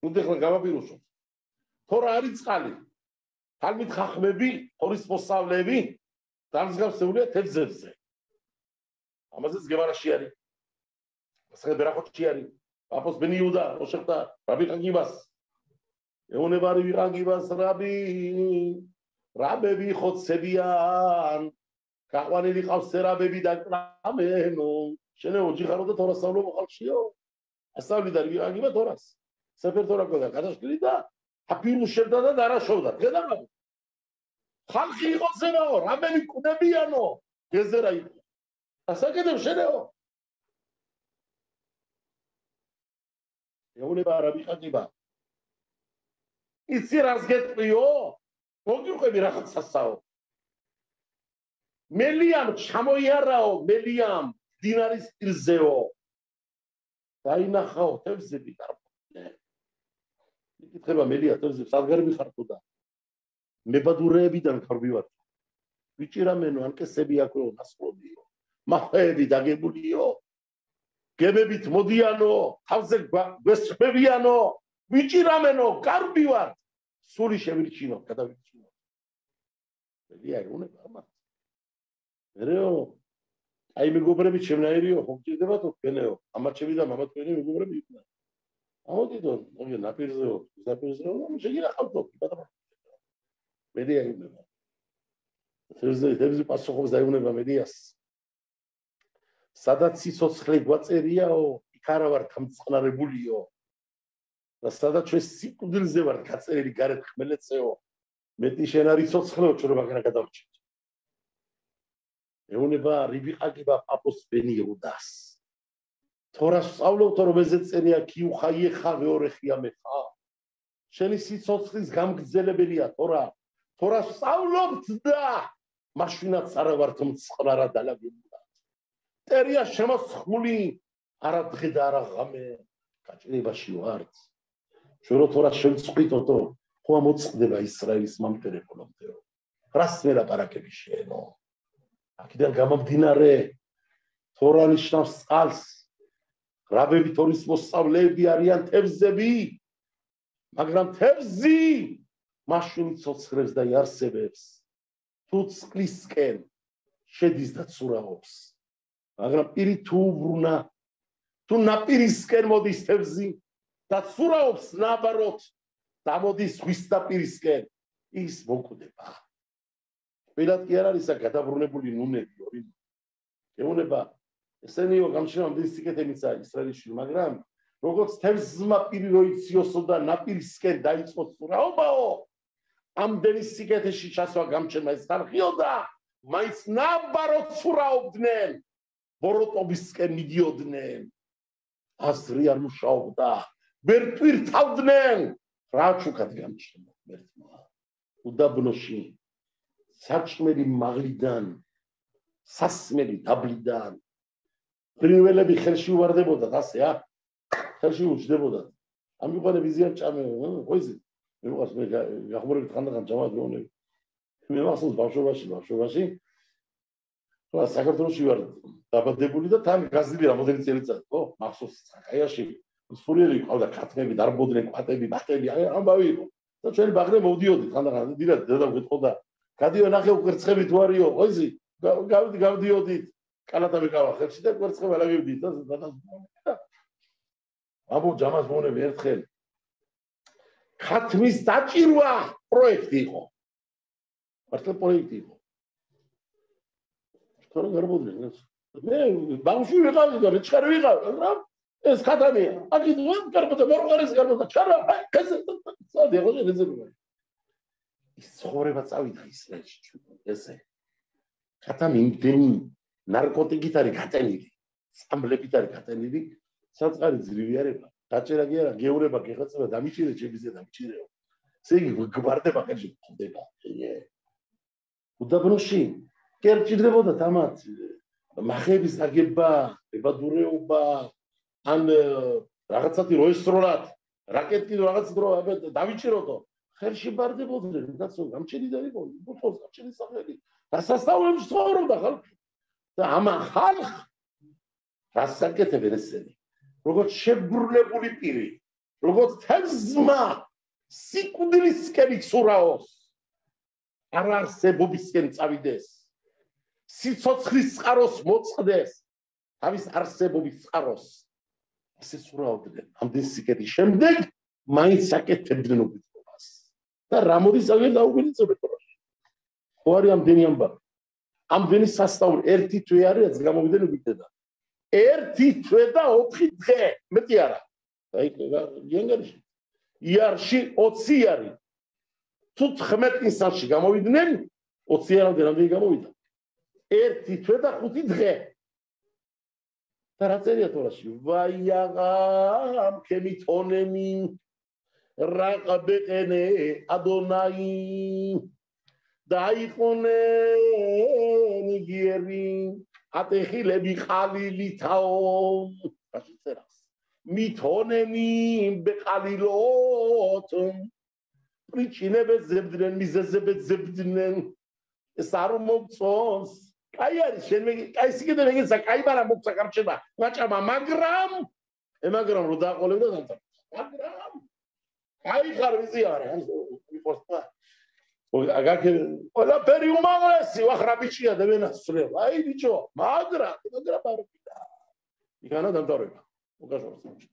ნუ ახლა გავაპიროსო. თორა არის წყალი. თალმით ხახმები, თორის მოსავლები დამსგავსებულია თევზებზე. ამაზეც გემარაში არის. ასე ბერახოჩი არის. აპოს ბენ იუდა, ოშეხტა, რაბი ყანგიბას. ეუნებარი ვიყანგიბას რაბი. რაბები ხოცებიან. გაყვანილი ყავს სერაბები და კრამენო. შენე ოჯიხარო და თორასავლო მოხალხშიო. ასავლიდა ვიყანგიბა თორას. საფერტონა ყოდა გადაშლილი და აფირუშებდა და დარაშოვდა. ხედავ? ხალხი იყოსებაო, რამენი კვდებიანო, გეზერა იყო. ასაკეთებ შენეო. ეუნება რა ვიყადება. იცი რას გეტყვიო? მოგიყვები რაღაცასაო. მელიამ ჩამოიარაო, მელიამ დინარის პირზეო. დაინახაო თევზები დარბოდნენ. იკითხება მელია თევზებს სადგარი მიხარ და მებადურეებიდან ხარბივარ. ვიჭირამენო ანკესები აქვეო ნასყოდიო. მახეები დაგებულიო. გებებით მოდიანო, თავზე გვესწრებიანო, ვიჭირამენო, კარბივარ. სული შევირჩინო, გადავირჩინო. მელია ეუნება ამას. მერეო აი მეგობრები ჩემნაირიო, ხო გჭირდებათო თქვენეო. ამაჩები და მამათქვენი მეგობრები იყვნენ. ამოდიდო, ოღონდ ნაპირზეო, ნაპირზეო, შეგინახავთო, ბატონო. მედია იყვნება. თევზი პასუხობს დაიუნება მედიას. სადაც სიცოცხლე გვაწერიაო, იქ არა ვარ გამწყნარებულიო. და სადაც ჩვენ სიკვდილზე ვარ გაწერილი გარეთ ხმელეთსეო. მეტი შენ არის სიცოცხლეო, ჩვენ რა გადავრჩით. ეუნება რიბიყაკიბა პაპოს ბენიუდას. თორა სწავლობთო რომ ეზე წერია კიუხაიე ხავე ორეხია მეხა. შენი სიცოცხლის გამგრძელებელია თორა. თორა სწავლობთ და მაშინაც არა ვართ მწყნარა დალაგებულად. ტერია შემოსხმული არა დღე და არა ღამე გაჭირებაში ვართ. ჩვენ რო თორა შემწყვიტოთო ხო მოწყდება ისრაელის მამტერებულობდეო. რას მელაპარაკები შენო? აქედან გამომდინარე თორა ნიშნავს წყალს. რაბები თორის მოსწავლეები არიან თევზები, მაგრამ თევზი მაშინ ცოცხლებს და იარსებებს. თუ წყლისკენ შედის და ცურაობს. მაგრამ პირი თუ უბრუნა, თუ ნაპირისკენ მოდის თევზი და ცურაობს ნაბაროთ, დამოდის ზღვის ნაპირისკენ, ის მოკვდება. პირად კი არ არის გადაბრუნებული ნუნები ორი. ეუნება ესენიო გამჩნევამდე სიკეთემიცა ისრაელში, მაგრამ როგორც თევზმა პირი რო იციოსო და ნაპირისკენ დაიწყო ცურაობაო, ამდენი სიკეთეში ჩასვა გამჩენმა ეს ხალხიო და მაინც ნაბაროთ ცურაობდნენ, ბოროტობისკენ მიდიოდნენ. აზრი არ მუშაობდა, ვერ ტვირთავდნენ. რა ჩუქად გამჩნდა მერტმა. უდაბნოში საჭმელი მაღლიდან, სასმელი დაბლიდან ფრინველები ხელში უვარდებოდათ ასე, ხელში უჯდებოდათ. ამიყვანები ზიან ჭამე, ხო იცი? მე მოყავს მე გახმარებით ხანდახან ჯამადრონები. მე მახსოვს ბავშვობაში რა საქართველოში ვარ დაბადებული და თან გაზრდი რამოდენი წელიწადი, ხო? მახსოვს საკაიაში სურიელი ყავდა ქათმები, დარბოდნენ კვატები, ბატები, ამბავი იყო. და ჩვენი ბაღრე მოვდიოდით ხანდახან, დილად დედა გვეთხოვდა, გადიო ნახე უკვერცხები თუ არისო, ხო იცი? გავდიოდით. კალათა მეკავა ხელში და კვერცხები ალაგებდით და აბო ჯამას მონები ერთხელ ქათმის დაჭირვა პროექტი იყო. მართლა პროექტი იყო. თორე გარბოდნენ ეს. მე ბავშვი ვიყავი და მეჩხარი ვიყავი, მაგრამ ეს ქათამია. აქეთ გარბოდა, მორყარეს გარბოდა, ჩარა, ესე სადი ხო შეძებია. ის ცხოვრება წავიდა ისრაელში ჩვენ ესე. ქათამი იმდენი ნარკოტიკით არის გატენილი, სამბლებით არის გატენილი, საწყარი ძრივი არება, დაჭერა კი არა, გეურება, გეხოცება, დამიჭირე, ჩემიზე დამიჭირეო. ესე იგი გვარდება ხელში ხდება. უდაბნოში კი არ ჭირდებოდა თამაც მახეების აგება, მებადურეობა, ან რაღაცათი რო ესროლათ, რაკეტი რაღაც დრო დავიჭიროთო, ხელში ბარდებოდნენ, კაცო, გამჩენი და იყო, ბუთოს გამჩენი სახელი. დასასწავლებლებში ცხოვრობდა ხალხი. და ამა ხალხ რას საკეთებენ ესენი? როგორც შებრუნებული პირი, როგორც თევზმა სიკვდილისკენ იცურაოს, არ არსებობისკენ წავიდეს, სიცოცხლის წყაროს მოწყდეს, თავის არსებობის წყაროს ასე ცურაობდნენ. ამდენ სიკეთის შემდეგ მაინც აკეთებდნენ უბედურებას. და რა მოდის აღარ დაუგვენიწებეთ თორაში. ხო არის ამდენი ამბავი. ამდენი სასწაული ერთი თვე არის გამოვიდნენ უბედურება. ერთი თვე და 4 დღე, მეტი არა. აი იანგარში. იარში 20 არის. თუ 19 წელში გამოვიდნენ, 20-ამდე რამდენი გამოვიდა? 1 თვე და 5 დღე. და რა წერია თორაში? ვაიაღამ ქემითონენი რაყბეყენე ადონაი დაიყონენი გიერი ატეხილები ყალილითაო. რაში წერავს? მითონენი ბეყალილოთ პრიჩინებე ზებდნენ მიზეზებე ზებდნენ ეს არ მომწონს. კაი არის შენ კაი სიგიდე მეგეცა კაი მაგრამ მოხსა გამჩება ვაჭამა მაგრამ რო დააყოლებდა დამთავრდა მაგრამ კაი ხარ ვიზი არა მიყოსტა აგაკე ყველაფერი უმაღლესი ვახრა ბიჭია და ვენასწრებ აი ბიჭო მაგრამ არკიდა იქანა დამთავრება უკაშორს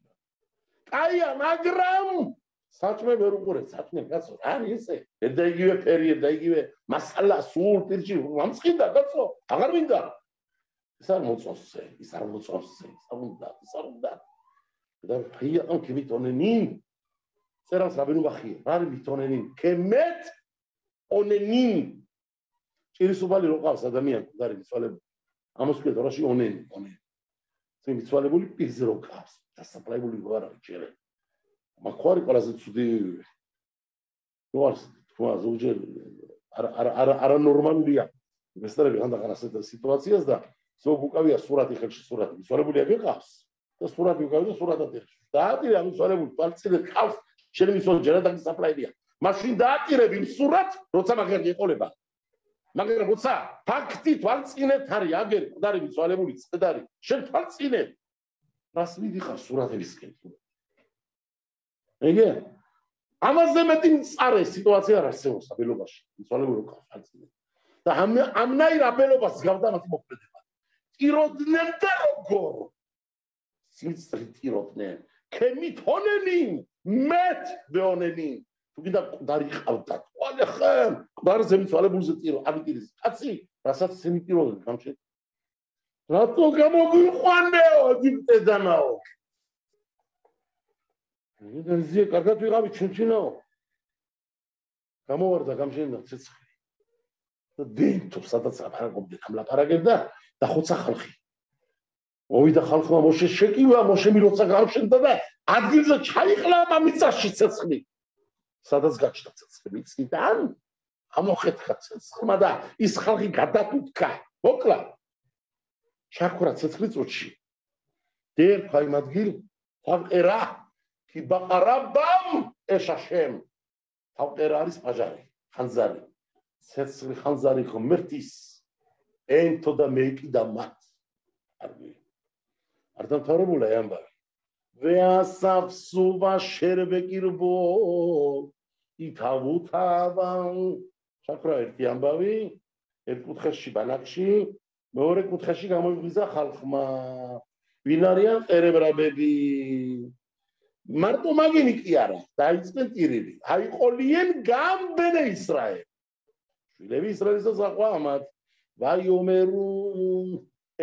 კაია მაგრამ საჭმე ვერ უყურებ საჭმე კაცო არის ესე და იგივე ფერია და იგივე მასალა სულ პირში მომწყინდა კაცო აღარ მინდა ეს არ მოწონს ეს არ მოწონს ეს არ უნდა და ფია ამ ქიმიტონენი წერას რაბინო ბახია რა არის მიტონენი ქემეთ ონენი ჭირისუბალი რო ყავს ადამიანი და არის მიცვალებული ამას ქვია თორაში ონენი ეს მიცვალებული პირზე რო ყავს დასაფლავებული რო არ არის ჭერე მაქვარი ყველაზე ცუდი რო არის თქვა ზოგჯერ არა ნორმალურია მესტარები ხანდახან ასეთ სიტუაციას და ზოგ უკავია სურათი ხელში სურათი მიცვალებული აგეყავს და სურათი უკავია და სურათად ეხს დაატირე მიცვალებული თვალწინეთ ყავს შენ მიცვალ ჯერა და გასაფლავებია მაშინ დაატირებ იმ სურათს როცა მაგერი ეყოლება მაგრამ როცა ფაქტი თვალწინეთ არის აგერი მკვდარი მიცვალებული წედარი შენ თვალწინეთ რას მიდიხარ სურათებისკენ ეგე ამაზე მეტი მწარე სიტუაცია არ არსებობს აბელობაში მიცვალებული ყავს და ამნაირ აბელობას გავდამატი მოქმედება ტიროდნენ და როგორ სიცრი ტიროდნენ ქემითონენი მეტ ვეონენი თუ კიდე მკვდარი ყავდა თვალე ხემ მკვდარზე მიცვალებულზე ტირო ამიტირის კაცი რასაც ისინი ტიროდნენ გამჩენ რატო გამოგვიყვანეო დიმტედანაო ზე კარგად ვიღავი ჩუნჩინაო გამოვარდა გამშენდა ცეცხლი და დენთო სადაც აფარაგობდნენ ამ ლაპარაკებდა და ხოცა ხალხი მოვიდა ხალხმა მოშე შეკივა მოშემი როცა გამშენდა და ადგილზე ჩაიყლა მამიცაში ცეცხლი სადაც გაჩნდა ცეცხლი მიწიდან ამოხეთხა ცეცხლმა და ის ხალხი გადატუტკა მოკლა ჩაქვრა ცეცხლი წუთში დერქვა იმ ადგილ თავყერა კი ბაყარაბამ ეშაშემ თავყერა არის პაჟარი ხანძარი ცეცხლი ხანძარი ღმერთის ენთო და მეიკიდა მათ არ დამთავრებულა ამბავი ვეასაფსუვა შერბეკირბო ითავუთავა ჩაქრა ერთი ამბავი ერთ კუთხეში ბანაკში მეორე კუთხეში გამოიღვიძა ხალხმა ვინ არიან ყერებრაბები მარტო მაგინი კი არა დაიწყენ ტირილი აიყოლიენ გამბენე ისრაელ შვილები ისრაელისა საყვამად ვაიომერუ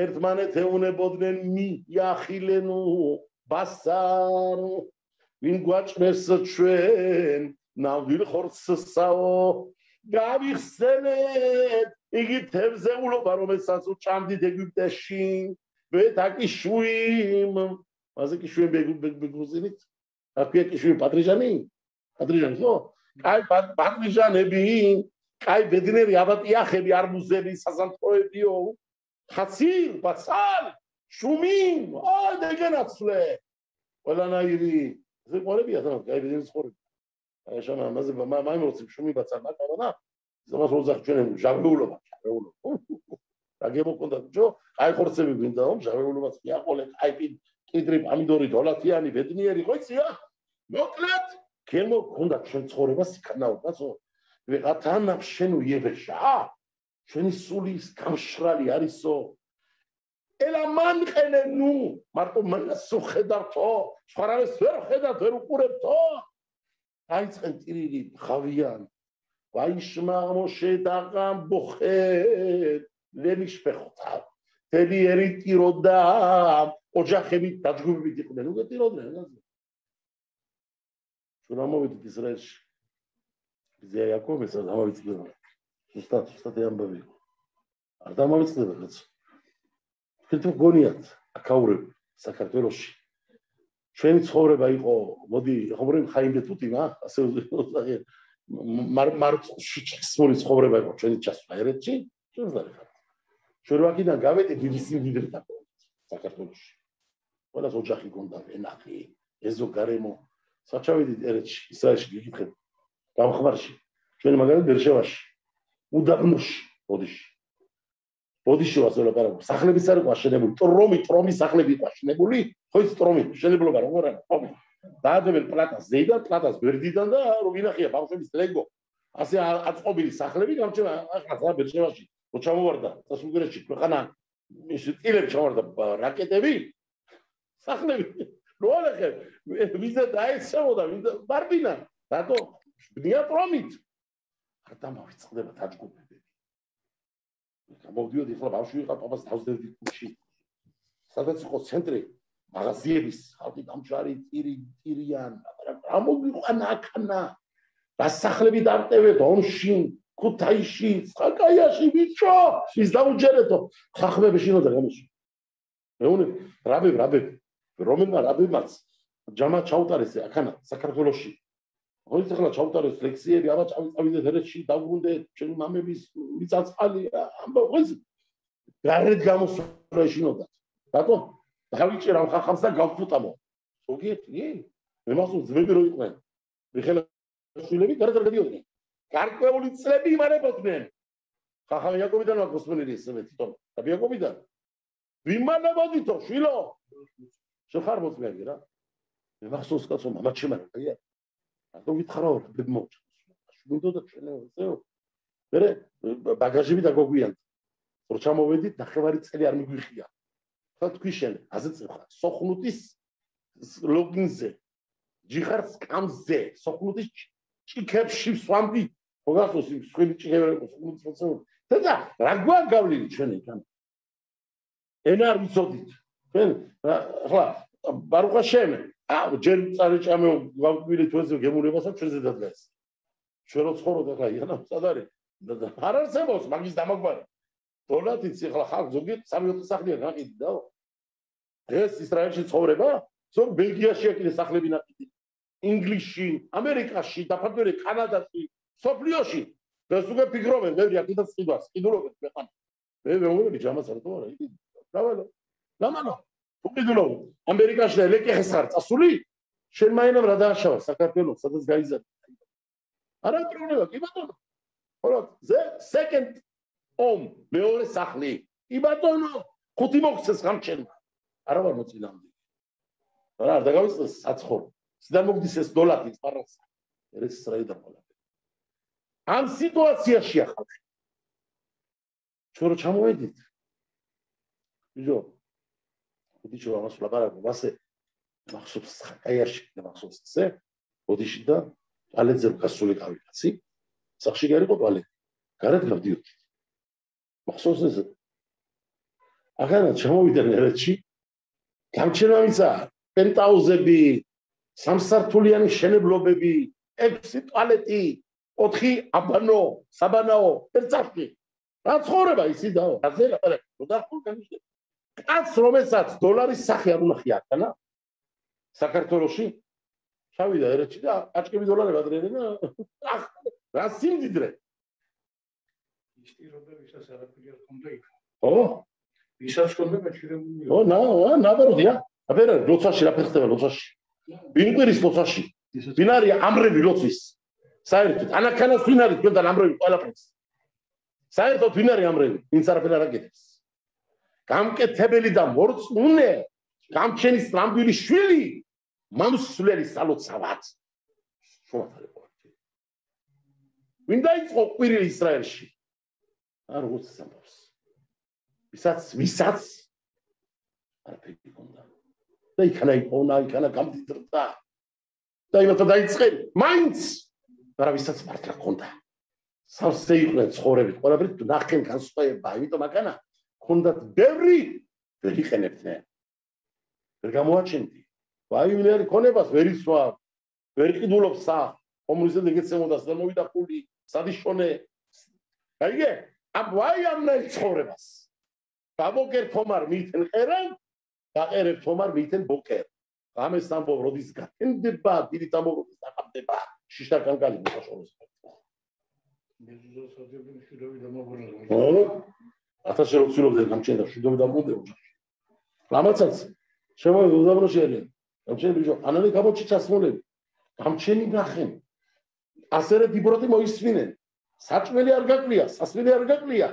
ერთმანეთ ეუნებოდნენ მი იახილენუ ბასარ ვინ გვაჭმეს ჩვენ ნავდილ ხორცსაო გავიხსენეთ იგი თევზეულობა რომელსაც უჭამდით ეგვიპტეში ვეთაკიშვიმ მასე კიშვიმ ბეგრუზინით აკია კიშვიმ პატრიჟანი ხო კაი პატრიჟანები კაი ბედნერი აბატიახები არმუზები საზამთროებიო ხაცილ ბაცალ შუმინ დეგენაცლე ყველანაირი ზე ყურებია თან კაი ბედნერის ყურები აი შენ ამაზე მაიმროცი შუმი ბაცალ მაგანა ზომას როზახ ჩვენ ჟავეულობა და გემოკონდა ჯო აი ხორცები გვინდაო ჟავეულობაც მიაყოლე აი კიდრი პამიდორი დოლათიანი ბედნიერი ხო იცია მოკლედ გემო ქონდა ჩვენ ცხოვრება სიქანაო კაცო ვიღათან შენ უიებეშა შენი სული გამშრალი არისო ელა მანყენე ნუ მარტო მანასო ხედავთო სხვარავეს ვერ ხედავთ ვერ უყურებთო აიწყენ ტირილი ხავიან ვაიშმა მოშე დაღამ ბოხე ლემიშფეხოთა თელიერი ტიროდა ოჯახები დაჯგუფებით იყვნენ უკვე ტიროდნენ ჩვენ ამოვიდით ისრაელში ზე იაკობესაც ამოვიწყდნენ ზუსტად ამბავი. არ დამავიწყდება რაც. თქვენ გონიათ აქაურები საქართველოში. ჩვენი ცხოვრება იყო, მოდი, ხომრემ ხაიმ ბეთუტიმა, ასე მარცხში ცხოვრება იყო ჩვენი ჩასვლა ერეთში, ჩვენს დარიხართ. ჩვენ ვაკიდან გავედით დიდი სიმდიდრით საქართველოში. ყველას ოჯახი გონდა, ენახი, ეზო გარემო. საჩავედით ერეთში, ისრაელში გიგითხეთ. გამხმარში. ჩვენ მაგალითად ბერშევაში, უდაბნოში, ბოდიში ვასოლაპარაკო. სახლების არ იყო აშენებული, ტრომი სახლები იყო აშენებული, ხო ის ტრომი, შენებლობა როგორ არის, ტრომი. დაადებენ პლატას ზეიდან, პლატას გვერდიდან და რო ვინახია ბავშვების ლეგო. ასე აწყობილი სახლები გამჩნდა ახლა ბერშევაში. რო ჩამოვარდა დასულგერეთში ქვეყანა ის წილები ჩამოვარდა რაკეტები, სახლები. რო ალახე, ვიზა დაეცემოდა, ვიზა ბარბინა, რატო? ბნია ტრომით. არ დამავიწყდება დაჯგუფებები. მოვდიოდი ახლა ბავშვი ვიყავ პაპას დავსდევდი კუჩში. სადაც იყო ცენტრი მაღაზიების, ხალხი დამჭარი, ტირიან, რა მოგიყვანა აქანა. რა სახლები დამტევეთ ონში, ქუთაისში, სხაკაიაში, ბიჭო, ის დაუჯერეთო. ხახმები შინოდა გამოში. მეუნე რაბები, რომელმა რაბებმაც ჯამა ჩაუტარეს აქანა საქართველოში. ხო ის ახლა ჩაუტარეს ლექციები, აბა წავიდეთ ერეთში, დავრუნდეთ, ჩვენი მამების მიწაწყალი, ამბობს გარეთ გამოსვლა შინოდა. რატო? დავიჭირა ხახამს და გავფუტამო. ზოგიერთი, მე მასო ძმები რო იყვნენ. მიხელა შვილები გარეთ გადიოდნენ. გარკვეული წლები იმარებოდნენ. ხახამი იაკობიდან მაგოსმენელი ესმე თვითონ. და იაკობიდან. ვიმანებოდითო, შვილო. შეხარ მოწმეგი რა. მე მახსოვს კაცო მამა ჩემარია. რატო გითხარავ ბებმოჭ. მინდოდა ჩვენეო. მერე ბაგაჟები დაგოგვიანთ. რო ჩამოვედით, ნახევარი წელი არ მიგვიხია. ხა თქვი შენ, აზეწევ ხარ. სოხნუტის ლოგინზე. ჯიხარ სკამზე, სოხნუტის ჭიქებში სვამდი. მოგახსოვს იმ სხვები ჭიქები სოხნუტის მოწეულ. და რა გვაგავლილი ჩვენ იქან. ენა არ ვიცოდით. ჩვენ ხლა ბარუხა შენ ჯერ წარეჭამე გავკვირე თვეზე გემურებასა ჩვენზე დადგეს. ჩვენ რო ცხოვრობ ახლა იღნა სად არის? არ არსებობს მაგის დამაგვარი. დოლათიც ახლა ხალხ ზოგი 3-4 სახლია გაყიდი და ეს ისრაელში ცხოვრება, ზოგ ბელგიაშია კიდე სახლები ნაკიდი. ინგლისში, ამერიკაში, დაფარული კანადაში, სოფლიოში. და ზოგა ფიქრობენ, ბევრი აქედან სყიდვას, ყიდულობენ ქვეყანა. მე ვეუბნები ჯამას არ თქო რა, იგი. დამანო. უკიდულო ამერიკაში და ლეკეხეს ხარ წასული შენ მაინამ რა დააშავა საქართველოს სადაც გაიზარდა არა პრობლემა კი ბატონო ხოლო second home მეორე სახლი კი ბატონო ხუთი მოგცეს გამჩენ არა ვარ მოწინამდე რა არ დაგავიწყდეს საცხოვრო სიდან მოგდის ეს $, პარას ეს ისრაელი დაყოლა ამ სიტუაციაში ახალ ჩვენ რო ჩამოვედით ბიჭო ბიჭო ამას ვლაპარაკობ ასე მახსოვს ხაიარში და მახსოვს ესე ბოდიში და ტალეტზე გასული ყავი კაცი სახში გარიყო ტალეტი გარეთ გავდიოდი მახსოვს ეს ახლა ჩამოვიდან ერეთში გამჩენა მისა პენტაუზები სამსართულიანი შენებლობები 6 ტალეტი 4 აბანო საბანაო ერთსახში რა ცხოვრება ისი და აზე ლაპარაკო და ხო გამიშე კაც რომელსაც $-ის სახე არ უნახია აქანა საქართველოში ჩავიდა ერეთში და აჭკები $-ები ადრენენ და რა სიმდიდრე ისტიროდა ვისაც არაფერი არ ხონდა იქ ხო ვისაც ხონდა გაჩერებული ო ნაბერდია აბერა ლოცვაში რა ფეხდება ლოცვაში ვინკვირის ლოცვაში ვინ არის ამრევი ლოცვის საერთოდ ანაქანას ვინ არის თქვენთან ამრევი ყველაფერს საერთოდ ვინ არის ამრევი ვინც არაფერ არ აკეთებს გამკეთებელი და მორწმუნე გამჩენის ნამდვილი შვილი მამსვლელი სალოცავად შუათარებო ვინ დაიწყო ყვირილი ისრაელში არ უცნობს ვისაც არაფერი ჰქონდა და იქანა იპოვნა იქანა გამდიდრდა და იმათა დაიწყე მაინც არა ვისაც მართლა ჰქონდა სავსე იყვნენ ცხოვრებით ყველაფერი ნახენ განსხვავება იმიტომ აკანა ხონდათ ბევრი ვერ იყენებდნენ ვერ გამოაჩენდი ვაივნერი ქონებას ვერ ისვა ვერ ყიდულობს სა კომუნისტები ეგეცემოდას და მოვიდა ხული სადიშონე აიგე? ამ ვაი ამნაირ ცხოვრებას. გამოგერ თომარ მიითენ ყერან, გაყერებ თომარ მიითენ ბოკერ. ამას ამბობ, როდის გაკენდება, დიდი ამბობების დაყრდნება, შიშა კანკალი მოსაშორეს. ათასე რო ცდილობდე გამჩენდა, შუდობ დამოდეო. რამაცაც შემოვიდა უდაბნოში არიან. გამჩენი ბიჭო, ანალი გამოჩი ჩასმოლები. გამჩენი გახენ. ასერე დიბროტი მოისმინენ. საჭმელი არ გაკლია, სასმელი არ გაკლია.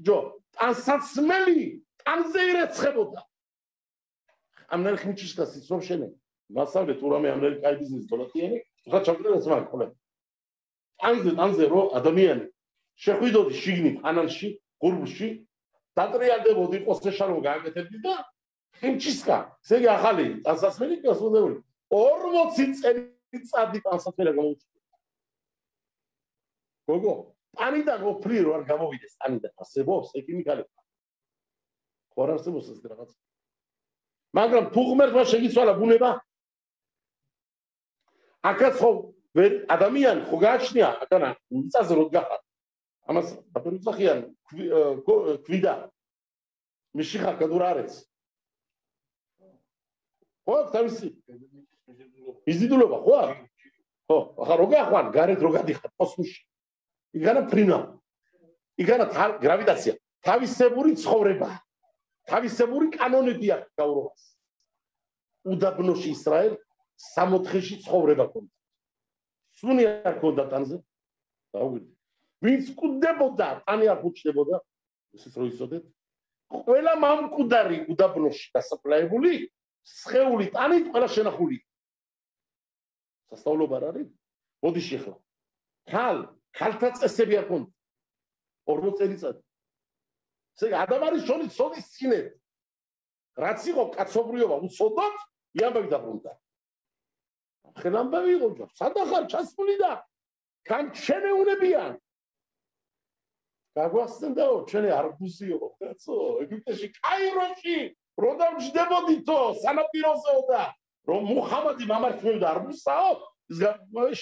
ჯო, ტანსაცმელი, ტანზე ირეცხებოდა. ამნაირ ხმიჩიშკა სიცრომ შენე. მასავლე თურამე ამნაირ კაი ბიზნეს დოლათიანი, ხა ჩაკლებას მაგ ხოლე. ტანზე რო ადამიანი შეხვიდოდი შიგნით ანანში, გურბში, დატრიალდებოდი ყოსეშალო გააკეთებდი და ხმიჩიშკა, ესე იგი ახალი ტანსაცმელი გასულებული. 40 წელი ტანსაცმელი გამოუჩნდა. გოგო, პანიდან ოფრი რო არ გამოვიდეს, პანიდან არსებობს ეკიმიკალები. ხო არ არსებობს ეს რაღაც. მაგრამ თუ ღმერთმა შეგიცვალა ბუნება, აქაც ხო ადამიანი ხო გააჩნია, აკანა მიწაზე რო გახარ. ამას აპერუცახიან ქვიდა. მიშიხა კადურარեց. ხო, თავისი იზიდულობა ხო? ხო, ახლა რო გახვან, გარეთ რო გადიხარ კოსმოსში. იგანა ფრინა. იგანა გრავიტაცია. თავისებური ცხოვრება. თავისებური კანონები აქვს გაურობას. უდაბნოში ისრაელ 64-ში ცხოვრება ქონდა. სუნი არ ქონდა ტანზე. დაუგვიდი. ვინც კუდებოდა, ტანი არ ხუჩდებოდა. ესეც რო იცოდეთ. ყველა მამკვდარი უდაბნოში დასაფლავებული, სხეული ტანით ყველა შენახული. სასწავლობა არ არის? ბოდიში ახლა. ქალთა წესები არ ქონდა. 40 წელიწად. ესე იგი ადამარის შორის სოდის წინეთ. რაც იყო კაცობრიობა უცოდოთ, იამბები დაბრუნდა. ხელამბები იყო ჯო, სადახარ ჩასული და გამჩენეუნებიან. გაგვახსენდაო, ჩვენი არბუზიო, კაცო, ეგვიპტეში, კაიროში, რო დამჯდებოდითო, სანაპიროზეო და რომ მუჰამადი მამართმევდა არბუსაო, ის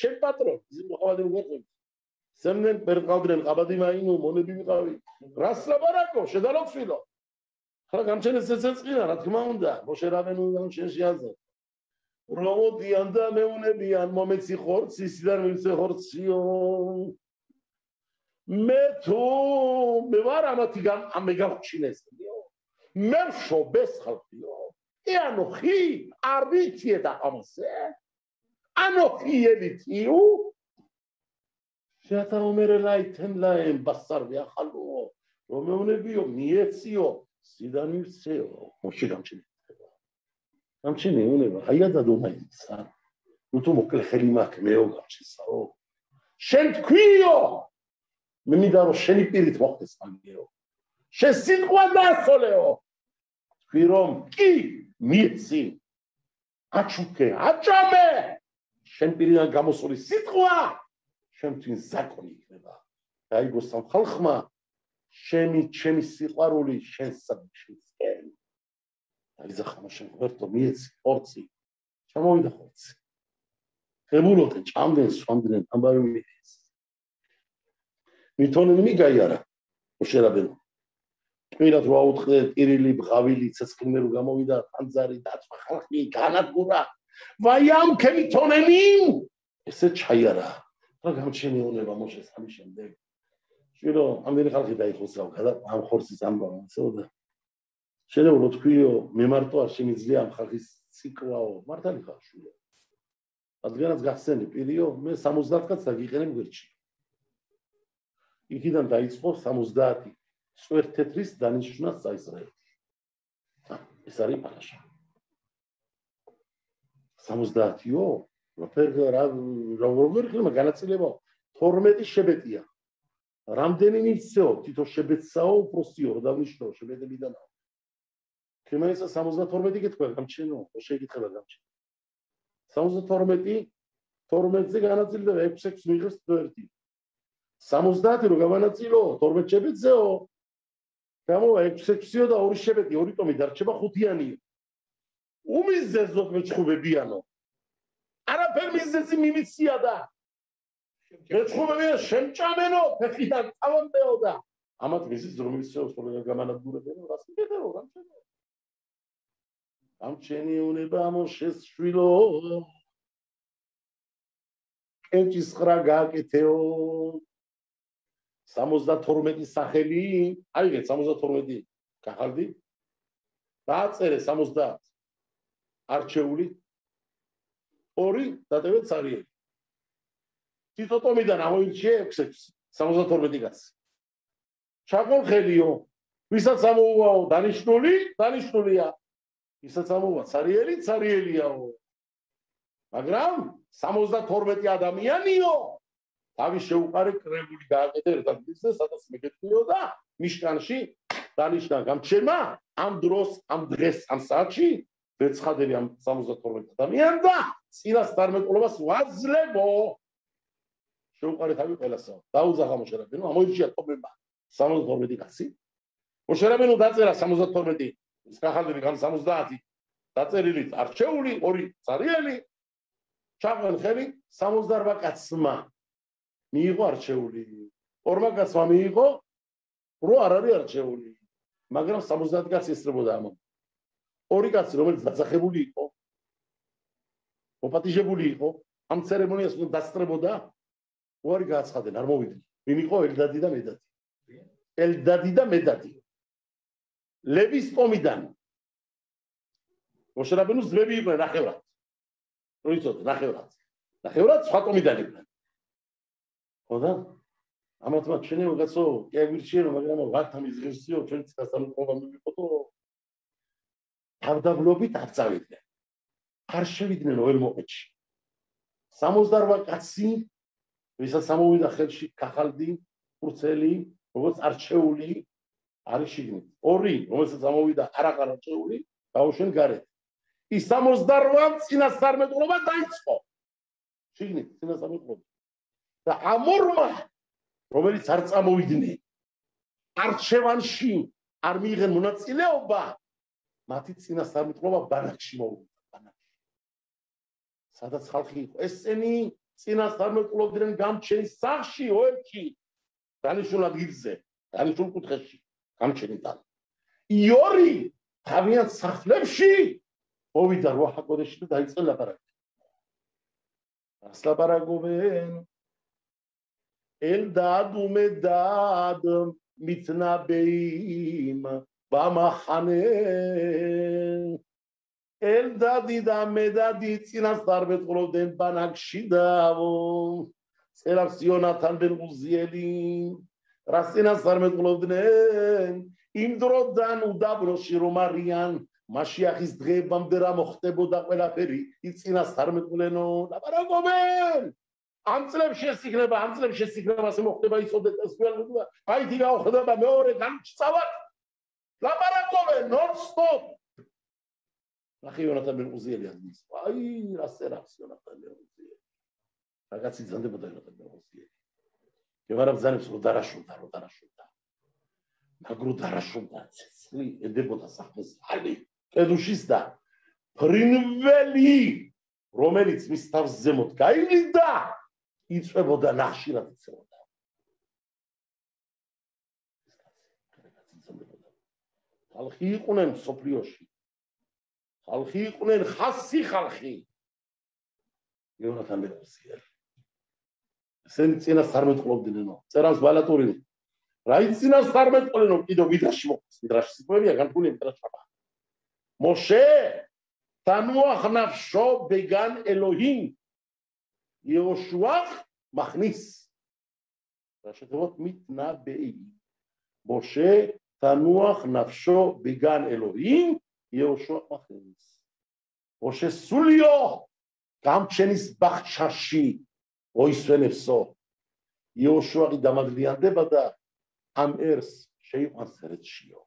შენ პატრონ, ის მუჰამადი უგოწევდა. სემნენ პერყავდნენ ყაბადი მაინო, მონები ვიყავი. რას ლაბარაკო, შედალოცვილო. ხლა გამჩენეს წეწეწყინა, რა თქმა უნდა, მოშე რაბენუ შენში აზე. რომოდიან და მეუნებიან, მომეცი ხორცი, სიდან მივცე ხორციო. მე ვარ ამათი ამე გავჩინესიო. მე შობეს ხალხიო. ანოხი არბიჩიე და ამასე. ანოხი ელიტიუ. შეათა უმერელაითენ ლაემ ბასარვი ახალო. რომეუნებიო, მიეციო, სიდან მივცეო. მოშე გამჩინე. გამჩინე უნება, აია და დომაიცა. ნუ თუ მოკლე ხელი მაქვს, მეო გამჩისაო. შენ თქვიო. მე მინდა რომ შენი პირით მოხდეს მაგეო. შენ სიტყვა დაასწოლეო. თქვი რომ კი მიეცი. აჩუქე, აჭამე. შენ პირიდან გამოსული სიტყვა შენთვის ზაკონი იქნება. დაიგო სამ ხალხმა ჩემი სიყვარული შენსადმშენ. აიზახმა შენ ღერთო მიეცი ხორცი. ჩამოვიდა ხორცი. ხებულობდნენ, ჭამდნენ, სვამდნენ, ამბავი მიდის. მითონები მიგაიარა. მოშერაბენო. პირად რო აუთხე ტირილი, ბღავილი, ცეცხლინე რო გამოვიდა, ხანძარი, დაწვა ხალხი, განადგურა. ვაიამ ქემითონენი! ესე ჩაიარა. რა გამჩენიონება მოშეს ამის შემდეგ. ჭირო, ამდენი ხალხი დაიხოსავ, ამ ხორცის ამბავსო და შეიძლება თქვიო, მე მარტო არ შემიძლია ამ ხალხის ციკლაო, მართალი ხარ შვილო. რადგანაც გახსენე პირიო, მე 70 კაცს დაგიყენებ გვერდში. იქიდან დაიწყო 70 სვერთეთრის დანიშნა საისრაელში. ეს არის პარაშა. 70-იო? როგორ ხილმა განაწილება 12 შებეტია. რამდენი მიცეო, თითო შებეტსაო, უпроსტიო, რა დავნიშნო, შებეტებიდანაა. თემაისა 72 კითხვა გამჩენო, შეგითხება გამჩენო. 72 12-ზე განაწილდება 6 მიიღებს თვერთი. 70 რო გავანაწილო 12 შებეტზეო. გამოვა 6-6-იო და 2 შებეტი, 2 ტომი დარჩება 5-იანიო. უმიზეზოდ მეჩხუბებიანო. არაფერ მიზეზი მიმიცია და ეცხობებია შემჭამენო ფეხიდან წავამდეოდა ამათ მისის რომელიც შეოსწორება გამანადგურებენო რას მიგერო გამჩენი უნება მოშეს შვილო კენჭის ხრა გააკეთეო 72 სახელი აიღე 72 გახალდი დააწერე 70 არჩეული 2 დადევე цаრიელი თითოთომიდან ამოირჩიე 6 72 კაცი ჩაყოლ ხელიო ვისაც ამოუვაო დანიშნულია ვისაც ამოუვა цаრიელიაო მაგრამ 72 ადამიანიო თავის შეუყარე კრებული გააკეთე ერთად ისე სადაც მეკეთიო და მიშკანში დანიშნა გამჩერმა ამ დროს ამ დღეს ამ საათში ვეცხადები ამ 72 ადამიანს და წინას დარმეტყულობას ვაძლევო შეუყარე თავი ყველასა დაუძაღა მოშერაბინო ამოირჩია ტომება 72 კაცი მოშერაბინო დაწერა 72 ის კახალდები გან 70 დაწერილი არჩეული 2 цаრიელი ჩაყოლ ხელი 78 კაცმა მიიღო არჩეული 2 კაცმა მიიღო რო არ არის არჩეული მაგრამ 70 კაცი ესწრებოდა ამ 2 კაცი რომელიც დაწახებული იყო მოპატიჟებული იყო ამ ცერემონიას უნდა დასწრებოდა უარი გააცხადნენ არ მოვიდნენ ვინ იყო ელდადი და მედადი ლევის ტომიდან მოშერაბინოს ძმები იყვნენ ნახევრად რო იცოდე ნახევრად სხვა ტომიდან იყვნენ ხოდა ამათმა ჩვენი უკაცო კი აგვირჩიენო მაგრამ ვართან იზღირსიო ჩვენ ცასთან ყობა მივიყოდო თავდაბლობით არ წავიდნენ არ შევიდნენ ველმოყეთში 68 კაცი ვისაც ამოვიდა ხელში კახალდი ფურცელი როგორც არჩეული არის შიგნით 2 რომელსაც ამოვიდა არაღარ არჩეული დაუშვენ გარეთ ის 68 წინასწარმეტყველობა დაიწყო შიგნით წინასწარმეტყველობა და ამორმა რომელიც არ წამოვიდნენ არჩევანში არ მიიღენ მონაწილეობა მათი წინასწარმეტყველობა ბანაკში მოვიდა სადაც ხალხი იყო ესენი წინასწარმეტყველობდნენ გამჩენის სახლში ოერში დანიშნულ ადგილზე დანიშნულ კუთხეში გამჩენიდან იორი თავიანთ სახლებში მოვიდა რუახაკოდეში და დაიწყო ლაპარაკი რას ლაპარაკობენ ელდად უმედად მითნაბეიმ ბამახანე ელდადი და მედადი წინასწარმეტყველობდნენ ბანაკში დავო წერავს იონათან ბენ უზიელი რას წინასწარმეტყველობდნენ იმ დროდან უდაბნოში რომ არიან მაშიახის დღეებამდე რა მოხდებოდა ყველაფერი ის წინასწარმეტყველენო ლაპარაკობენ ამ წლებში შესიქნება ასე მოხდება იცოდეთ ეს ყველაფერი აი თი გაუხდება მეორე განჩწავად ლაპარაკობენ non-stop ნახე იონათან ბენ უზიელი ადგილს აი რა წერავს იონათან ბენ უზიელი რagazzi ზანდებოდა იონათან ბენ უზიელი ვეღარ ბრძანებს რომ დარაშულდა მაგრო დარაშულდა ცეცხლი ედებოდა სახეს ალი კედუშის და ფრინველი რომელიც მის თავს ზემოთ გაივლიდა იწვებოდა ნახშირად იწევოდა ხალხი იყვნენ სოფლიოში ხალხი იყვნენ ხასი ხალხი იონათან ბენ უზიელი ესენი წინასწარმეტყველობდნენო წერავს ბალატურინი რა წინასწარმეტყველენო კიდო მიდრაში მოხდეს მიდრაში სიტყვებია განკული მიდრაში მოშე תנוח נפשו בגן אלוהים יהושע מכניס ראשי תיבות מתנבאים משה תנוח נפשו בגן אלוהים יהושע מכניס משה סוליו גם כשנסבך צ'שי ოისვენებსო იოშუა დამაგლიანდება და ამ ერს შეიყვანს ერეთშიო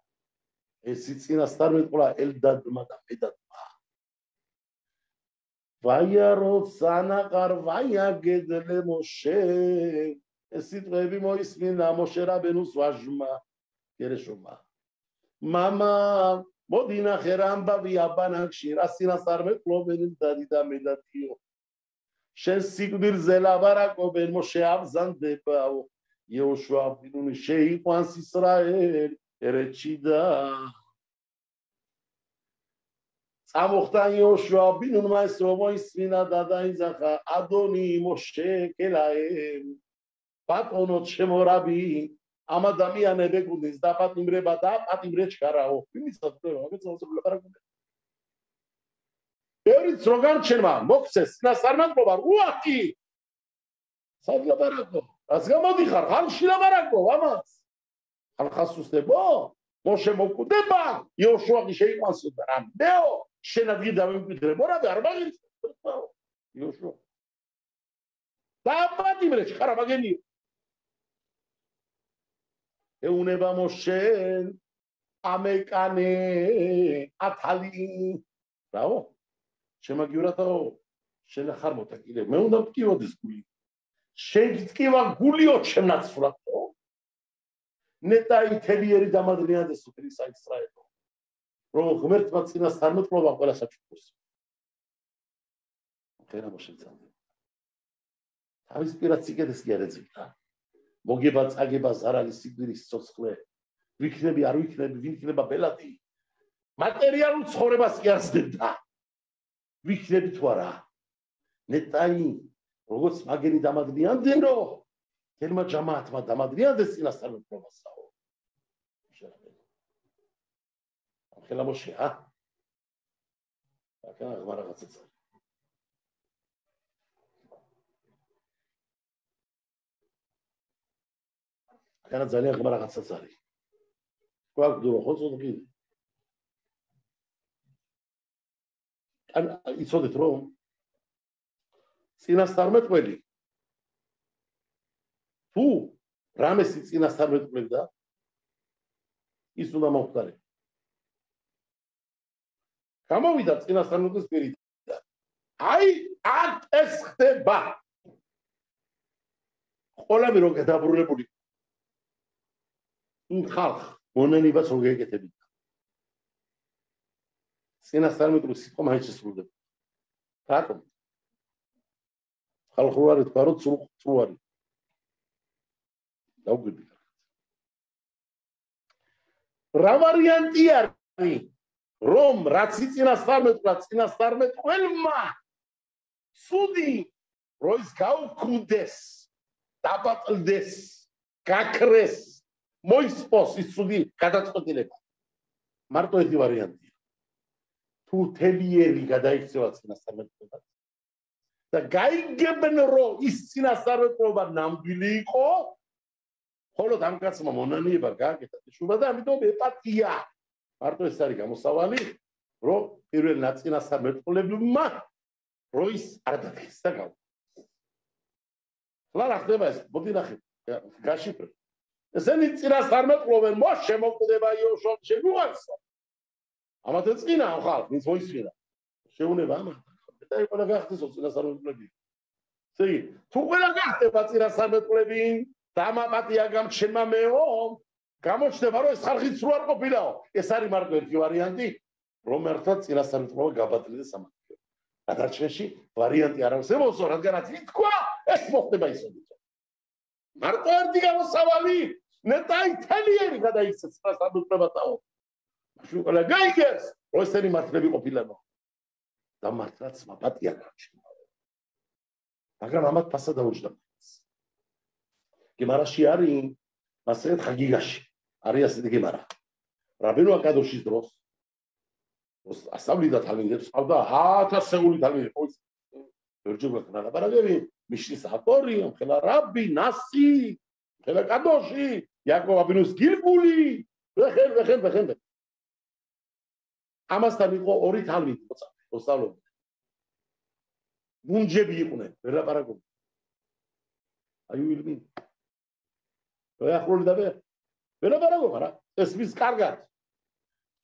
ეს წინასწარმეტყველა ელდადმა და მედადმა ვაიაროცანა ვაიაგედლე მოშე ეს სიტყვები მოისმინა მოშე რაბენუს ვაჟმა გერეშომა მამა მოდინახე რა ამბავია ბანაკში რა წინასწარმეტყველობენ ელდადი და მედადიო შენ სიკვდილზე ლაბარაკობენ მოშე აბზანდებაო იოშუა ბინუნი შეიყვანს ისრაელი ერეთში და წამოხდა იოშუა ბინუნმა ეს მოისმინა და დაიძახა ადონი მოშე კელაემ ბატონო ჩემო რაბი ამ ადამიანებს ეგუდის დაპატიმრება და პატიმრეჩქარაო იმისაც ლაბარაკობენ ბევრიც რო განჩენმა მოქცეს სინასარმატყობა რუახი სადლაბარაკო რაც გამოდიხარ ხალხში ლაბარაკო ამას ხალხას უსდებო მოშე მოკვდება იოშუაღი შეიყვანსო და რამდენო შენ ადგილ დავიმკვიდრებო რა არ მაგირი იოშუა დაპატიმრეჩ ხარა მაგენი ეუნება მოშენ ამეკანე ათალი რაო შემაგივრათაო შენ ახარ მოტაკილე მე უნდა მტკივოდეს გული შენ გტკივა გულიო შემნაცვლათო ნეტაი თებიერი დამადრიანდეს უფლის ისრაელო რომ ღმერთმა წინას თარმეტყობა ყველა საჩუქროს ხერა მოშეცანდა თავის პირად სიკეთეს იარეძებდა მოგება წაგება ზარალის სიკვდილის სიცოცხლე ვიქნები არ ვიქნები ვინ იქნება ბელადი მატერიალურ ცხოვრებას კი არ ზრდებდა ვიქნები თუ არა ნეტაი როგორც მაგერი დამადრიანდნენ რომ თელმა ჯამაათმა დამადრიანდეს წინასწარმეტყობასაო ხელა მოშე აკა რაღაცა აკა ძალიან ღმა რაღაცა არის გვაგდურო ხო წოდგი ან იცოდეთ რომ წინასწარმეტყველი თუ რამესი წინასწარმეტყველდა ის უნდა მოხდარიყო გამოვიდა წინასწარმეტყველის პირიდან აი აქ ეს ხდება ყველამი რომ გადაბრუნებული იმ ხალხ მონენებას რო გეკეთებინა წინასწარმეტყველის სიტყვა მაინც შესრულდება რატომ ხალხ რო არის თქვა რომ წრუ არის დაუგვიდი რა ვარიანტი არის რომ რაც წინასწარმეტყველმა სუდი როის გაუქმდეს დაბატლდეს გაქრეს მოისპოს ის სუდი გადაწყვეტილება მარტო ერთი ვარიანტია თუ თებიერი გადაიქცევა წინასწარმეტყველად და გაიგებენ რომ ის წინასწარმეტყველობა ნამდვილი იყო ხოლო ამ კაცმა მონანიება გააკეთა შუა და ამიტომ ეპათია მარტო ეს არის გამოსავალი რომ პირველ წინასწარმეტყველებმა რო ის არ დადგეს და გავა ხლა რა ხდება ეს მოდი ნახე გაშიფრე ესენი წინასწარმეტყველობენ მოშე მოკვდება იოშუა შეგვიყვანსო ამათ წინა ხალ ვინც მოისმინა შეუნება ამათ და ყველა გახდეს წინასწარმეტყველები ესე იგი თუ ყველა გახდება წინასწარმეტყველები და ამაპატია გამჩენმა მეო გამოჩნდება რომ ეს ხალხი სულ არ ყოფილაო ეს არის მარტო ერთი ვარიანტი რომ ერთად წინასწარმეტყველობა გაბატლდეს ამათი გადარჩენში ვარიანტი არ არსებობს რადგანაც ითქვა ეს მოხდება ისოდით მარტო ერთი გამოსავალი ნეტაი თელიერი გადაიქცეს წინასწარმეტყველებათაო მაშინ ყველა გაიგეს რომ ესენი მართლები ყოფილანო და მართლაც მაპატია გამჩენმა მაგრამ ამათ ფასად დაუჭდა გემარაში არის მასეთ ხაგიგაში არის ასეთი გემარა რაბინო აკადოშის დროს ასავლიდა თალმინდებს ყავდა 1000-ეული თალმინდები ხო ვერჯობა ნალაბარაგები მიშნის ავტორი ხელა რაბი ნასი ხელა კადოში იაკობ აბინოს გილგული ვეხენ ამასთან იყო ორი თალმინდი მოსწავლობდნენ მუნჯები იყვნენ ვერ ლაპარაკობდნენ აი უილმინ ახლა ვერ ლაპარაკობ რა ეს მის კარგად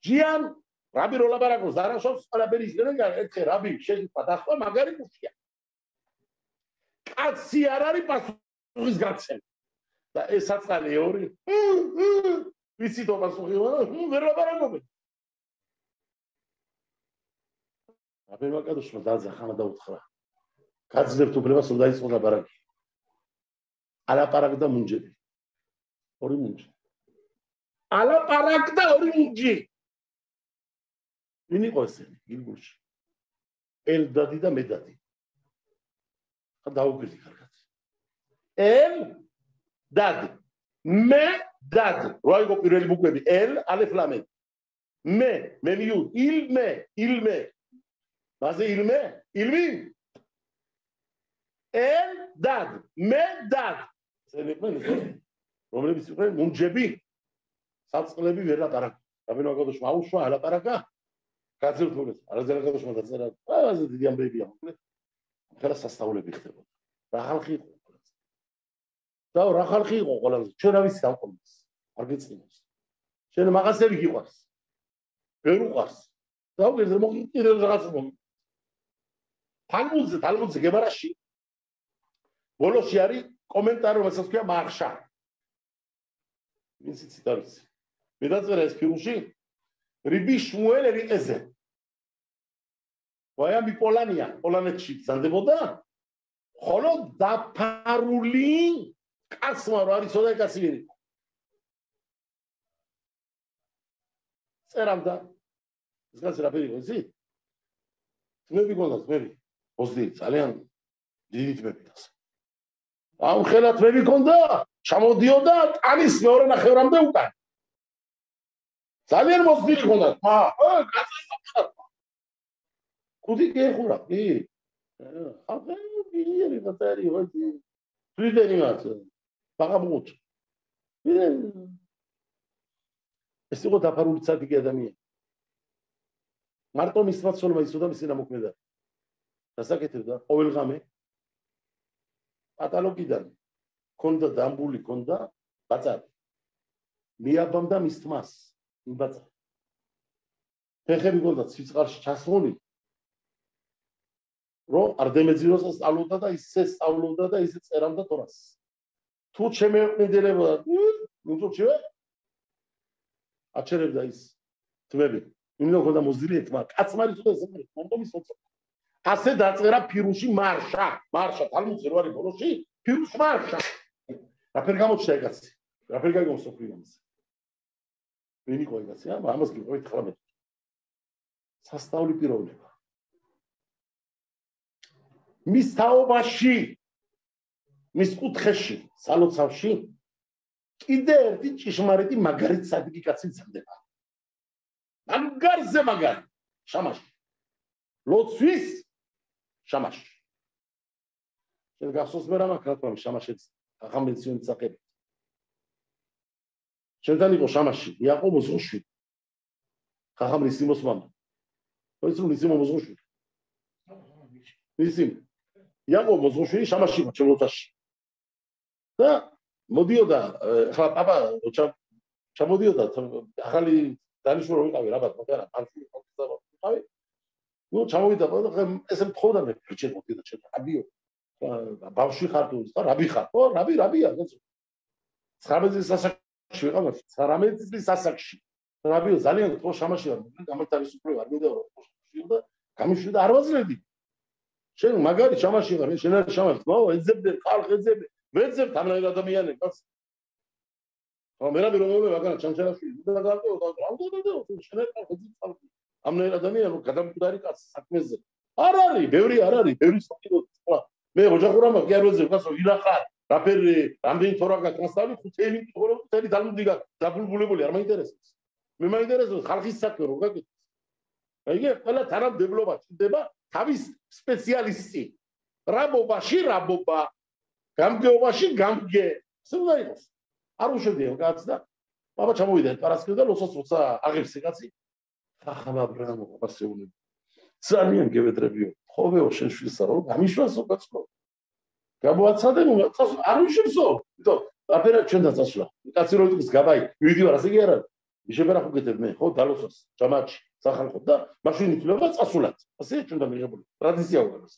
ჯიან რაბი რო ლაპარაკობს დარაშობს ყველაფერი ისინი ერთხელ რაბი შეიძლება დახვა მაგარი მუშია კაცი არ არის პასუხის გაცემა და ეს აწყალი ორი ვიცი თო პასუხი ვერ ლაპარაკობენ აბერმაკადოშმა დაძახა და უთხრა გაძლევთ უფლებას რომ დაიწყოს ლაპარაკი. ალაპარაკდა მუნჯები. ორი მუნჯი. ალაპარაკდა ორი მუნჯი. ვინ იყო ესენი გილგულში? ელდადი და მედადი. ხა დაუგრდი კარგად. ელდადი. მედადი. რა იყო პირველი ბუკვები? ელ ალეფ ლამედ. მე მიუ ილმე. მასე ილმე? ილმი? ელდადი. მედადი. რომლებიც იყვნენ მუნჯები საწყლები ვერ ლაპარაკ. რაბინო აგადოშმა აუშვა ალაპარაკა. გაძლევთ უფლებას. არაძერ აგადოშმა დაწერა. ყველაზე დიდი ამბებია მოკლედ. ხელა სასწაულები ხდებოდა. რა ხალხი იყო ყველაზე. და რა ხალხი იყო ყველაზე. ჩვენ რა ვიცი ამ ყოველს. არ გეწყინოს. შენ მაღაზიები გიყვარს. ვერ უყვარს. დაუგერდე მოგიყირე რაღაც მომი. თალმუდზე გემარაში. ბოლოში არის კომენტარი რომელსაც ქვია მარშა. ვინც იცით არ ვიცი. მე დაწერა ეს ფილმში რიბი შმუელ ერიყეზე. ვაიამი პოლანეთში გზანდებოდა, ხოლო დაფარული კაცმა რო არისო და კაცი ვერ იყო. წერამდა. ეს კაცი რა ფერი იყო, იცი? თმები გონდა, თმები. ოზდი, ძალიან დიდი თმები გას. ამ ხელა თმები გონდა, ჩამოდიოდა კანის მეორე ნახევრამდე უკან. ძალიან მოსდილი გონდა, კუდი გეხურა, კი. ახლა მიერი ბატარი, ვაი. ფრიდენი მას. ბაღამუთ. ეს იყო დაფარული ცადიკი ადამიანი. მარტო მისმაცოლმა ისოდა მისი ნამოქმედა. დასაკეთებდა ყოველ ღამე პატალოგიდან ქონდა დამბული ქონდა ბაწარი. მიაბამდა მის თმას იმ ბაწარი. ფეხები ქონდა ცვიწყარში ჩასმული. რომ არ დემეძიროს სწავლობდა და ისე სწავლობდა და ისე წერამდა თორას. თუ შემეყნიდებოდა, უწუჩე აჩერებდა ის თმები. იმდენ ქონდა მოზდილი ეთმა, კაცმარი თუ ეს მომდომის მოწო. ასე დაწერა ფირუში მარშა, თალმუდზე რო არის ბოლოში, ფირუში მარშა. რაფერ გამოჩნდა ეგაცი? რაფერ გაიგონს სოფრიამს? ვინ იყო ეგაცი? ამას გიყვებით 19. სასწაული პიროვნება. მის თაობაში, მის კუთხეში, სალოცავში კიდე ერთი ჭიშმარიტი მაგარი ცადიკი კაცი მცდება. მაგარზე მაგარი, შამაში. ლოცვის შამაში. შენ გახსოვს მე რა მაგარ შამაშიც ახამეციონის საყები. შენთან იყო შამაში, იაკობ ოზღუშვილი. ხახამ რისიმოს მამა. ის რომ რისიმო ოზღუშვილი. რისიმ იაკობ ოზღუშვილი შამაში იყო ჩემლოცაში. და მოდიოდა, ხა პაპა ჩამოდიოდა, ახალი დანიშნული რომ ვიყავი რაბათ, მაგრამ არჩული ვიყავი. ნუ ჩამოვიდა და ესე მთხოვდა მე ბიჭი მოდიოდა ჩემ რაბიო. ბავშვი ხარ თუ და რაბი ხარ? ო, რაბია, 19 წლის ასაკში ვიყავ, 19 წლის ასაკში. რაბიო ძალიან თქო შამაში ვარ, გამართავისუფლება არ მინდა რომ შევიდა და გამიშვიდა არ ვაძლევდი. შენ მაგარი შამაში ხარ, შენ არ შამაში, ნო, ეძებდე, ხალხ ეძებდე, ვეძებთ ამნაირ ადამიანებს. მე რაბი რომ მაგარი ჩანჩერაშვილი და გადააკეთო და რამდენადაა შენ არ ხალხ ამნაირ ადამიანს გადამკვდარი კაცი საქმეზე. არ არის, ბევრი არ არის, ბევრი საკითხი თქვა. მე ოჯახურამა კი არ ვეძებ კაცო, ვინახარ, რაფერი, რამდენი თორა გაკასტავი, ხუთი თორა, ხუთი თალმუდი გაბულბულებული არ მაინტერესებს. მე მაინტერესებს ხალხის საქმე რომ გაკეთოს. აიგე, ყველა თანამდებობა ჭირდება თავის სპეციალისტი. რაბობაში, გამგეობაში, გამგე. ეს უნდა იყოს. არ უშევდია კაც და პაპა ჩამოვიდა პარასკევს და ლოცვას როცა აღებს კაცი. ახლა აბრაამო პასეული. ძალიან გევედრებიო. ხოვეო შენ შვილსა რომ გამიშვასო კაცო. გამოაცადე არ უშევსო. თო აფერა ჩვენ დაწასვლა. კაცი რო იტყვის გაბაი, ვიდეო ასე კი არა. მიშებერა ხუგეთებ მე, ხო დალოცვას, ჯამაჩი, სახალხო და მაშინ ითვლება წასვლად. ასე ჩვენ და მიღებული. ტრადიცია უყურებს.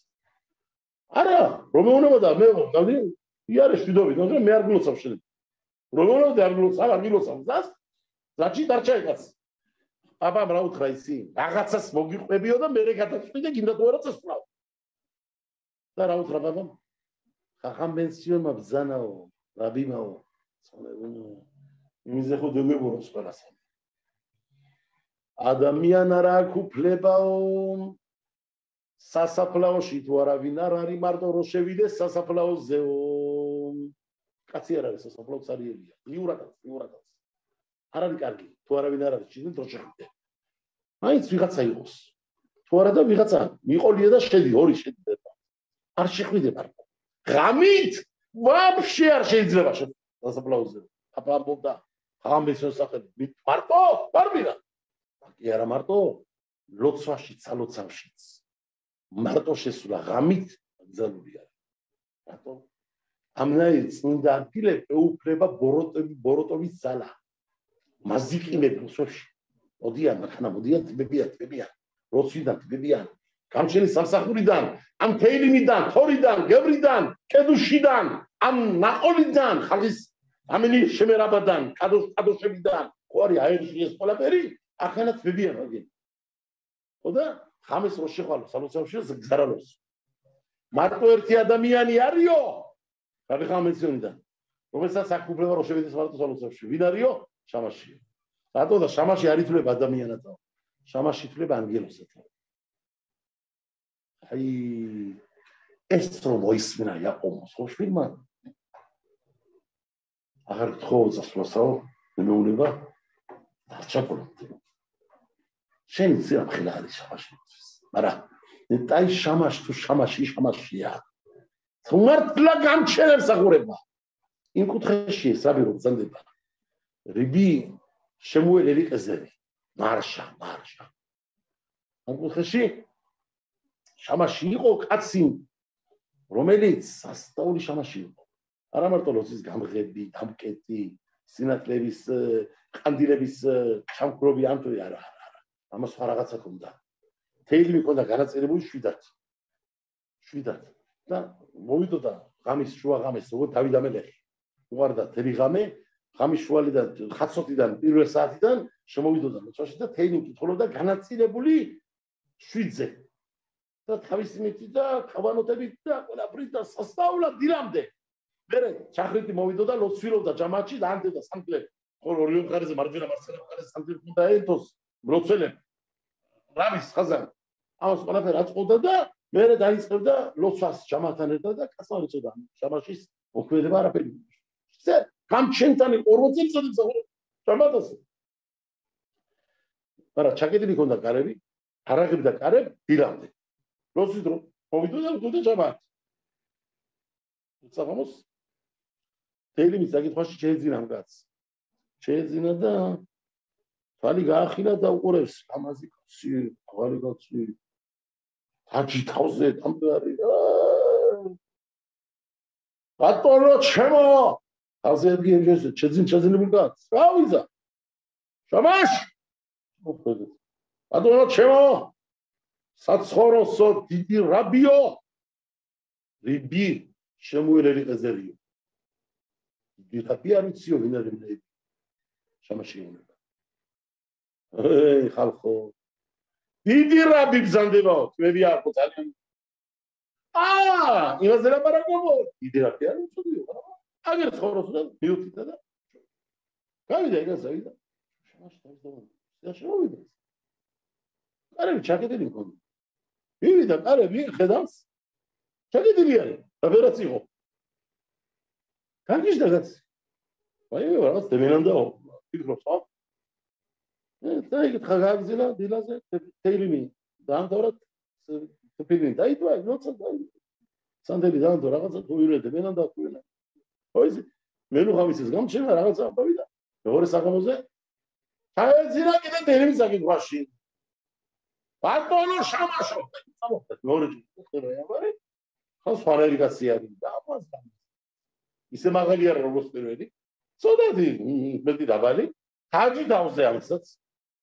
არა, რომეუნებოდა მე გავდი იარე შვიდობით, მაგრამ მე არ გლოცავ შენ. რომეუნებოდა არ გლოცავ. ზაჩი დარჩა კაცი. აბა რა უთხრა ისი? რაღაცას მოგიყვებიო და მე გადაწყვიტე გინდა თუ არა წასვლა. და რა უთხრა ბაბამ? ხახამ პენსიონმა ბძანაო, რაბიმაო, იმიზე ხო დეგებუროს ყველას. ადამიან არ აქვს უფლებაო სასაფლაოში თუ არავინ არ არის მარტო რო შევიდეს სასაფლაოზეო. კაცი არ არის სასაფლაო цаრიელია. იურადაც. არ არის კარგი. თუ არავინ არ არის ჩინე დრო შევიდე. მაინც ვიღაცა იყოს. თუ არა და ვიღაცა მიყოლია და შედი, ორი შედება. არ შეხვიდება. ღამით ვაფშე არ შეიძლება სასაფლაოზე. აბა ამბობდა ღამესოს სახელით მარტო პარმირა. კი არა მარტო ლოცვაშიც სალოცავშიც. მარტო შესულა ღამით გზავნილი არის. რატო? ამნაირ წმინდა ადგილებს ეუფლება ბოროტოვის ძალა. მაზიკინები ლოცვაში. მოდიან, მანქანა მოდიან, ტბებიან. როცვიდან ტბებიან. გამჩენის სამსახურიდან, ამ თეილიმიდან, თორიდან, გევრიდან, კედუშიდან, ამ ნაყოლიდან, ხალხის ამენი შემერაბადან, კადოშებიდან, ხო არის აერში ეს ყველაფერი, ახლა ტბებიან მაგენ. ხოდა ხამეს რო შეხვალო სალოცავში გზარალოს. მარტო ერთი ადამიანი არისო. რა ხამესიონიდან. რომელსაც აქ უფლება რო შევიდეს მარტო სალოცავში. ვინ არისო? შამაში. რატო და შამაში არ ითვლება ადამიანათა. შამაში ითვლება ანგელოსათა. აი ეს რომ მოისმენა იაკობოს ხო შვილმა. აღარ გთხოვ წასვლასაო, მეუნება დაჩაკოლა. შენ ძირავ ხილა არის შამაში. მაგრამ ნეტაი შამაში თუ შამაშია. თუმართლა გამჩენებს აღურება. იმ კუთხეში ეს რაბი რომ ბრძანდება. რიბი შემუელ ელიყეზერი. მარშა. ამ კუთხეში შამაში იყო კაცი, რომელიც სასწაული შამაში იყო. არა მარტო ლოცვის გამღები, დამკეტი, სინათლეების, ყანდილების ჩამქრობი ამთო არა. ამას სხვა რაღაცა ქონდა. თეილიმი ქონდა განაწილებული 7 და მოვიდოდა ღამის შუა ღამეს, როგორც დავით ამელეხი. უყარდა თელი ღამე, ღამის შუალიდან, ხაცოტიდან, პირველ საათიდან შემოვიდოდა ლოცვაში და თეილიმი კითხულობდა განაწილებული 7-ზე. და თავისი მითი და ქავანოტებით და ყველაფრით და სასწაულად დილამდე. მერე ჩახრიტი მოვიდოდა ლოცვილობდა ჯამაჩი და ამდედა სამკლე. ხოლო ორივე მხარეზე მარჯვენა მარცხენა მხარეზე სამკლე უნდა ეთოს მლოცველები. რამის ხაზან. ამას ყველაფერი აწყობდა და მერე დაიწყებდა ლოცვას ჯამათთან ერთად და კაცმა ეწოდა ჯამაშის მოქმედება არაფერი. ისე გამჩენთან 40 წელიწადს ჯამათას. მაგრამ ჩაკეტილი ქონდა კარები, არაღები და კარები დილამდე. ლოცვის დრო მოვიდოდა ჯამათ. უცაღამოს თეილიმის საკითხში შეეძინა კაცს. შეეძინა და თვალი გაახილა და უყურებს ამაზი კაცი, თვალი კაცი. აჯი თავზე დამბარი. ბატონო ჩემო! თავზე ადგილზე შეძინებული კაცს. რა ვიზა? შამაშ! ბატონო ჩემო! საცხოვროსო დიდი რაბიო! რიბი შემუელ ელიყეზერიო. დიდი რაბი არ ვიციო ვინ არის მე. შამაში უნდა. ხალხო დიდი რაბი ბზანდებაო, თქვენი არ ხო ძალიან. იმაზე ლაპარაკობო, დიდი რაბი არ უწოდიო, აგერ ცხოვრობს და მიუთიტა და გავიდა ეგ ზავიდა. შამაში დავიდა. და შევიდა. კარები ჩაკეტილი მქონდა. მივიდა კარები ხედავს. ჩაკეტილი არის, ვერაც იყო. კარგიშდა კაცი. აი რაღაც დემენანდაო, ფიქრობს ხო? და იკითხა გაგზილა დილაზე თეილიმი დაამთავრა თეილიმი დაიდვა როცა სანდელი დაამთავრა რაღაცა თუილედა მენანდა თუილე ოიზ მე ნუ ხამისის გამჩენა რაღაცა ავიდა მეორე საღამოზე ჩაეძინა კიდე თეილიმის საკითხში ბატონო შამაშო მეორე ხერა აბარი ხო სხვაერი კაცი არის და ამას ისე მაღალი არ როგორც პირველი ცოტათი მეტი დაბალი თაჯი დავზე ამსაც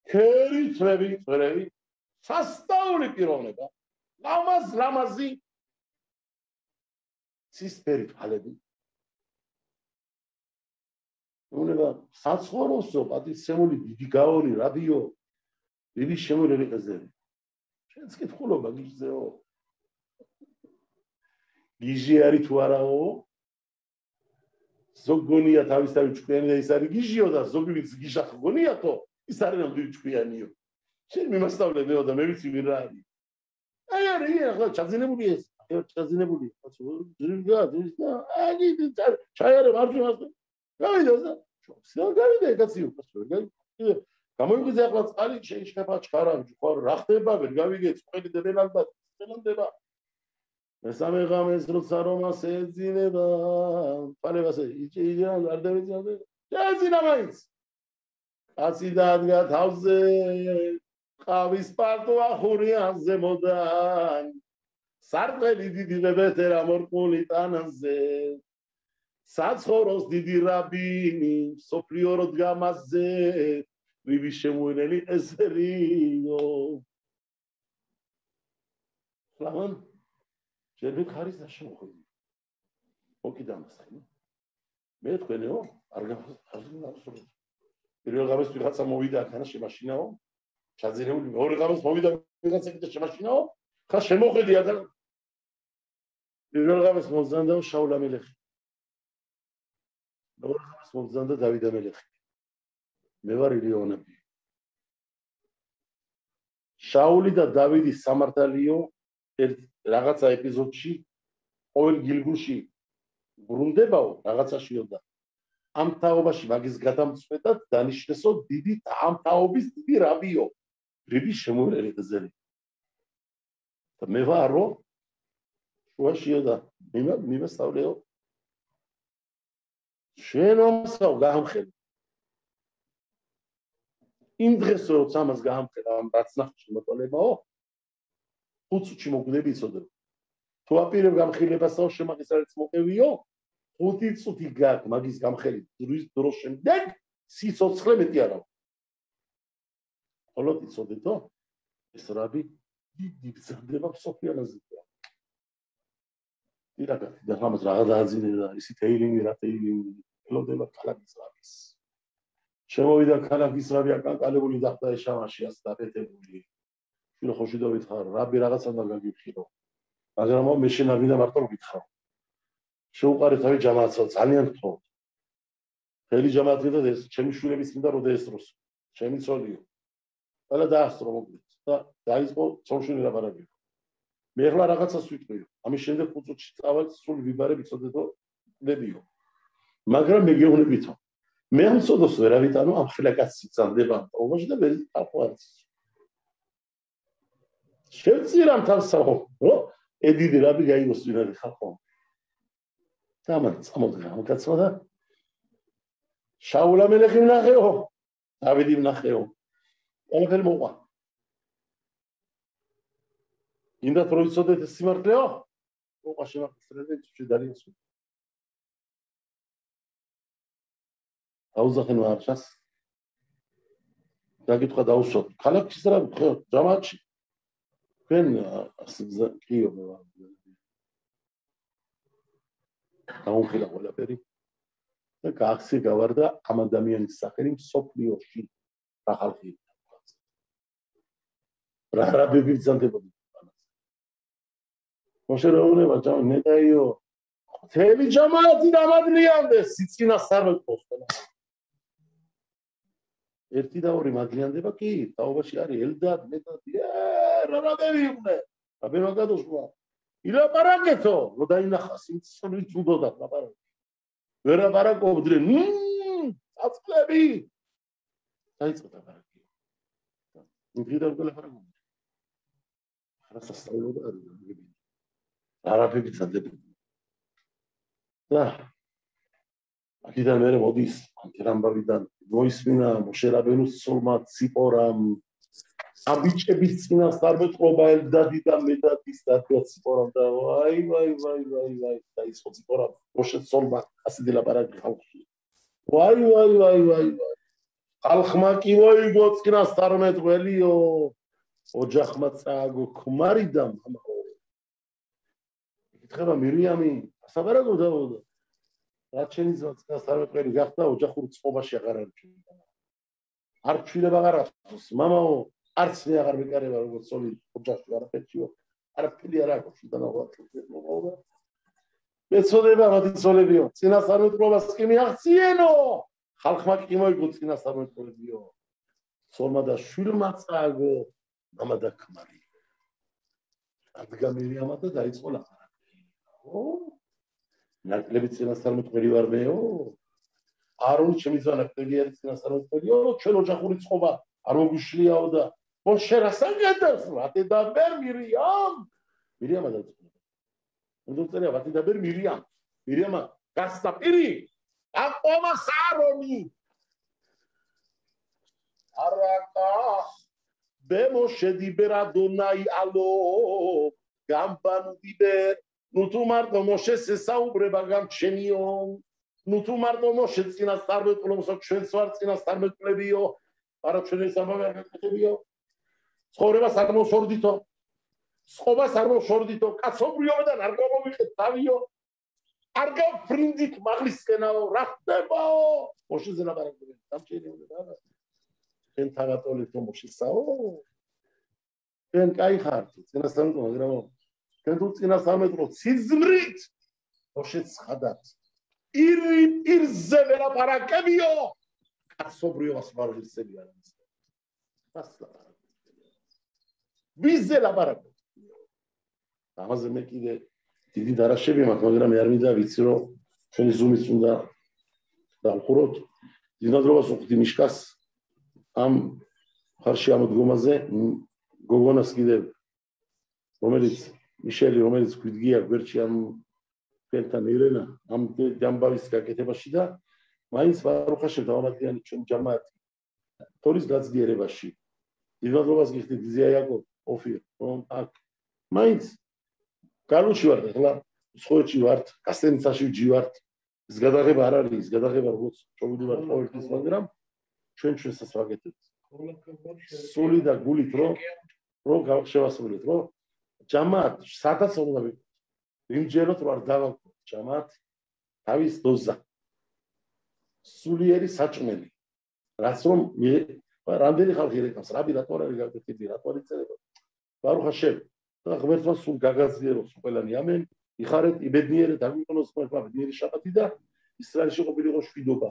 ქერი წვევი სასწაული პიროვნება ლამაზი ცისფერი თვალები უნება საცხოვროსო პატივცემული დიდი გაორი რადიო დიდი შემოვლელი ყეზერი შენც კითხულობა გიჟზეო გიჟი არის თუ არაო ზოგონია თავისთავად ჭკვიანი და ის არის გიჟიო და ზოგი ვინც გიჟა ხგონიათო ის არის ნამდვილი ჭკვიანიო შენ მიმასწავლე მეო და მე ვიცი ვინ რა არის აი არის ახლა ჩაძინებული ეს ჩაძინებული ძრიგა აი ჩაიარე მარჯვენას გავიდა და შენ გავიდა კაციო გავიდა გამოიღვიძე ახლა წყალი შეიძლება ჩქარა ხო რა ხდება ვერ გავიგე წყვილი დებელანდა წელანდება მესამე ღამეს როცა რომას ეძინება პალევას იჭირან არ დავიძინავ ჩაძინა მაინც კაცი დადგა თავზე ყავის პარტო ახურიანზე მოდან სარდელი დიდი ვებეთერა მორყული ტანაზე საცხოვროს დიდი რაბინი სოფლიო როდგამაზე ვიბი შემოენელი ესერიო ლამან შერბეთ ხარის და შემოხვედი მოკიდამასხი მე თქვენეო არ გავასწორებ პირველ ღამეს ვიღაცა მოვიდა ახლა შემაშინაო ჩაძირებული მეორე ღამეს მოვიდა ვიღაცა კიდე შემაშინაო ხა შემოხვედი ახლა პირველ ღამეს მოვზანდაო შაულა მელეხი მეორე ღამეს მოვზანდა დავიდა მელეხი მე ვარ ილიონები შაული და დავიდის სამართალიო რაღაცა ეპიზოდში ყოველ გილგულში ბრუნდებაო რაღაცაშიო და ამ თაობაში მაგის გადამწყვეტად დანიშნესო დიდი ამ თაობის დიდი რაბიო რიბი შემოერელი გზელი და მე ვარო შუაშიო და მიმასწავლეო შენობსავ გამხელი იმ დღეს როცა ამას გამხელა ამ რაცნახში მოტოლებაო ხუთში მოგვდები იცოდე თუ აპირებ გამხილებასაო შემაგის არის მოყევიო 5 წუთი გაქვს მაგის გამხელი დროს შემდეგ სიცოცხლე მეტი არავ ხოლო იცოდეთო ეს რაბი დიდი ბრძანდება სოფიანაზე ირაგა და ამას რა დააძინე და ისი თეილინგი რა თეილინგი ელოდება ქალაქის რაბის შემოვიდა ქალაქის რაბი აკანკალებული დახტა ეშამაში ასდაფეთებული შვილო ხოში დავითხარ რაბი რაღაცა და გაგიფხირო მაგრამ მე შენ არ მინდა მარტო გითხარო შეუყარე თავი ჯამააცო ძალიან გთხოვ ხელი ჯამაათი და ეს ჩემი შვილების მინდა რომ დაესწროს ჩემი ცოლიო ყველა დაასწრო მოკლედ და დაიწყო ცოლშვილი ლაპარაკი მე ახლა რაღაცას ვიტყვიო ამის შემდეგ 5 წუთში წავალ სულ ვიბარებ იცოდეთო ლებიო მაგრამ მე გეუბნებითო მე ამცოდოს ვერავით ანუ ამ ხლაკაცი წამდება პრობაში და ვერ აფხარს შევწირამ თავსაო ედიდი რაბი გაიგოს ვინარი ხალხო დამან წამოდგა კაცო და შაულა მელეხი ვნახეო დავიდი ვნახეო ყველაფერი მოყვა ინდა რო იცოდეთ სიმართლეო მოყვა შემახსრებდი თუში ძალიან სულ აუზახენ ვარშას დაგიტყვა დაუშვათ ქალაქის რა ხო ჯამაჩი თქვენ კიო მე ვარ გაუხილა ყველაფერი და გახსი გავარდა ამ ადამიანის სახელი სოფლიოში რა ხალხი რა რაბები ბრძანდებოდი მოშერეუნება ჯამი ნეტაიო თელი ჯამაათი დამადლიანდეს სიცინას არ მეკოს ერთი და ორი მადლიანდება კი თაობაში არის ელდად მეტად რა რაბები იყვნენ რაბება გადოსვა ილაპარაკეთო რო დაინახას იმ წვით უდოდა ლაპარაკი ვერ აპარაკობდნენ აწკლები დაიწყო ლაპარაკი ვიღიდან ლაპარაკობდნენ რა სასწაულო და არაფერი წადებოდი და აქედან მე მოდის ამბავიდან მოისმინა მოშერაბენუს სულმა ციპორამ აბიჭების წინას არ მეტყობა ელდადი და მედადის და ციპორამ და ვაი და ის ციპორამ მოშეცოლმა ასეთი ლაპარაკი ხალხი ვაი ხალხმა კი მოიგო წინას 12 ველიო ოჯახმა წააგო ქმარი და მამაო ეკითხება მირიამი ასაბარაგო დავოდა რაც შენი წინას 12 ველი გახდა ოჯახურ წყობაში აღარ არ ჩვილება აღარ აქვს მამაო არც მე აღარ მეკარება როგორც სოლი ოჯახში არაფერშიო არაფერი არ აქვს და ნაღვაწლი მოვიდა მეწოდება მათიცოლებიო წინასწარმეტყველობას კი მიაღწიენო ხალხმა კი მოიგო წინასწარმეტყველებიო სოლმა და შვილმა წააგო მამა და ქმარი ადგა მირიამა და დაიწყო ლაპარაკი ო ნაკლები წინასწარმეტყველი ვარ მეო არუნ ჩემი ზონა ნაკლები არის წინასწარმეტყველიო ჩვენ ოჯახური წყობა არ მოგვიშლიაო და მოშე რასან გადავს ვატე და ბერ მირიამ მირიამა დაიწყო უნდოწერია ვატე და ბერ მირიამ მირიამა გასტაპირი აყომა სარონი არაკა ბემოშე დიბერა დონაი ალო გამბანუ დიბერ ნუ თუ მარტო მოშე სესაუბრება გამჩენიო ნუ თუ მარტო მოშე წინასწარმეტყველებს ჩვენს ვარ წინასწარმეტყველებიო არა ჩვენ ეს ამბავი არ გაკეთებიო ცხოვრებას არ მოშორდითო სხობას არ მოშორდითო კაცობრიობიდან არ გამოვიყეთ თავიო არ გავფრინდით მაღლისკენაო რა ხდებაო მოშეზე ლაპარაკობენ დამჭირებულა და ჩვენ თავატოლით რომ მოშესაო ჩვენ კაი ხართ წინასწარმეტყველო მაგრამ ჩვენ თუ წინასწარმეტყველო სიზმრით მოშეც ხადათ ირზე ვერაპარაკებიო კაცობრიობას მარღირსები არ არის ასლა ვიზე ლაპარაკობ ამაზე მე კიდე დიდი დარაშები მაქვს მაგრამ არ მინდა ვიცი რომ ჩვენი ზუმის უნდა დავხუროთ დინადრობას უხდი მიშკას ამ ხარში ამოდგომაზე გოგონას კიდე რომელიც მიშელი რომელიც გვიდგია გვერდში ამ თქვენთან ირენა ამ ჯამბავის გაკეთებაში და მაინც ბარუხაშევ დავამატიანი ჩვენ ჯამაათი თორის გაძლიერებაში დინადრობას გიხდით ზიაიაკობ ოფირ რომ აქ მაინც გალუში ვართ ახლა სხოეთში ვართ კასტენიცაში ვჯივართ ის გადაღება არ არის ის გადაღება როგორც ჩოვიდი ვარ ყოველთვის მაგრამ ჩვენ ჩვენსაც ვაკეთებთ სული და გულით რომ შევასრულეთ რომ ჯამაათ სადაც უნდა ვიყოთ ვიმჯეროთ რომ არ დავაკეთოთ ჯამაათ თავის დოზა სულიერი საჭმელი რაც რომ რამდენი ხალხი ეკავს რაბი რატო არ არის გაკეთებული რატო არ იწერება ბარუხაშევ და ღმერთმა სულ გაგაზიაროს ყველანი ამენ იხარეთ იბედნიერეთ დაგვიყენოს ყველა ბედნიერი შაბათი და ისრაელში ყოფილიყო შვიდობა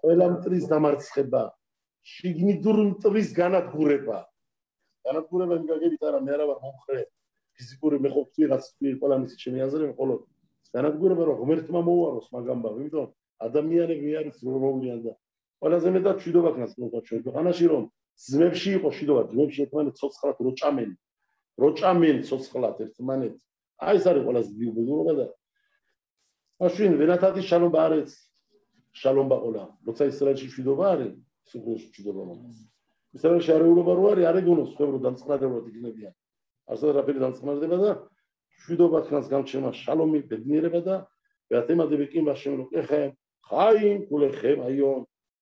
ყველა მტრის დამარცხება შიგნიდურ მტრის განადგურება იმ გაგებით არა მე არა ვარ მომხრე ფიზიკური მე ხო ვიღაც ყველამისი ჩემი აზრი მხოლოდ განადგურება რომ ღმერთმა მოუაროს მაგამბა იმიტომ ადამიანები არის მოვლიან და ყველაზე მეტად შვიდობა ქნას მოყვა ჩვენ ქვეყანაში რომ ძმებში იყო შვიდობა ძმებში ერთმანეთს ცოცხლად როჭამენ ცოცხლად ერთმანეთს აი ეს არის ყველაზე დიდი უბედურება და მაშინ ვენათადი შალომ ბარեց შალომ ბაყოლა როცა ისრაელში შვიდობა არის სულ შვიდობა მომს ისრაელში არეულობა რო არის არეგონოს ხებრო დამწყნარებლად იქნებიან არსად რაფერი დამწყნარდება და შვიდობა ქნას გამჩემა შალომი ბედნიერება და ვეთემადები კი მაშინ რო ეხე ხაიმ კულეხემ აიონ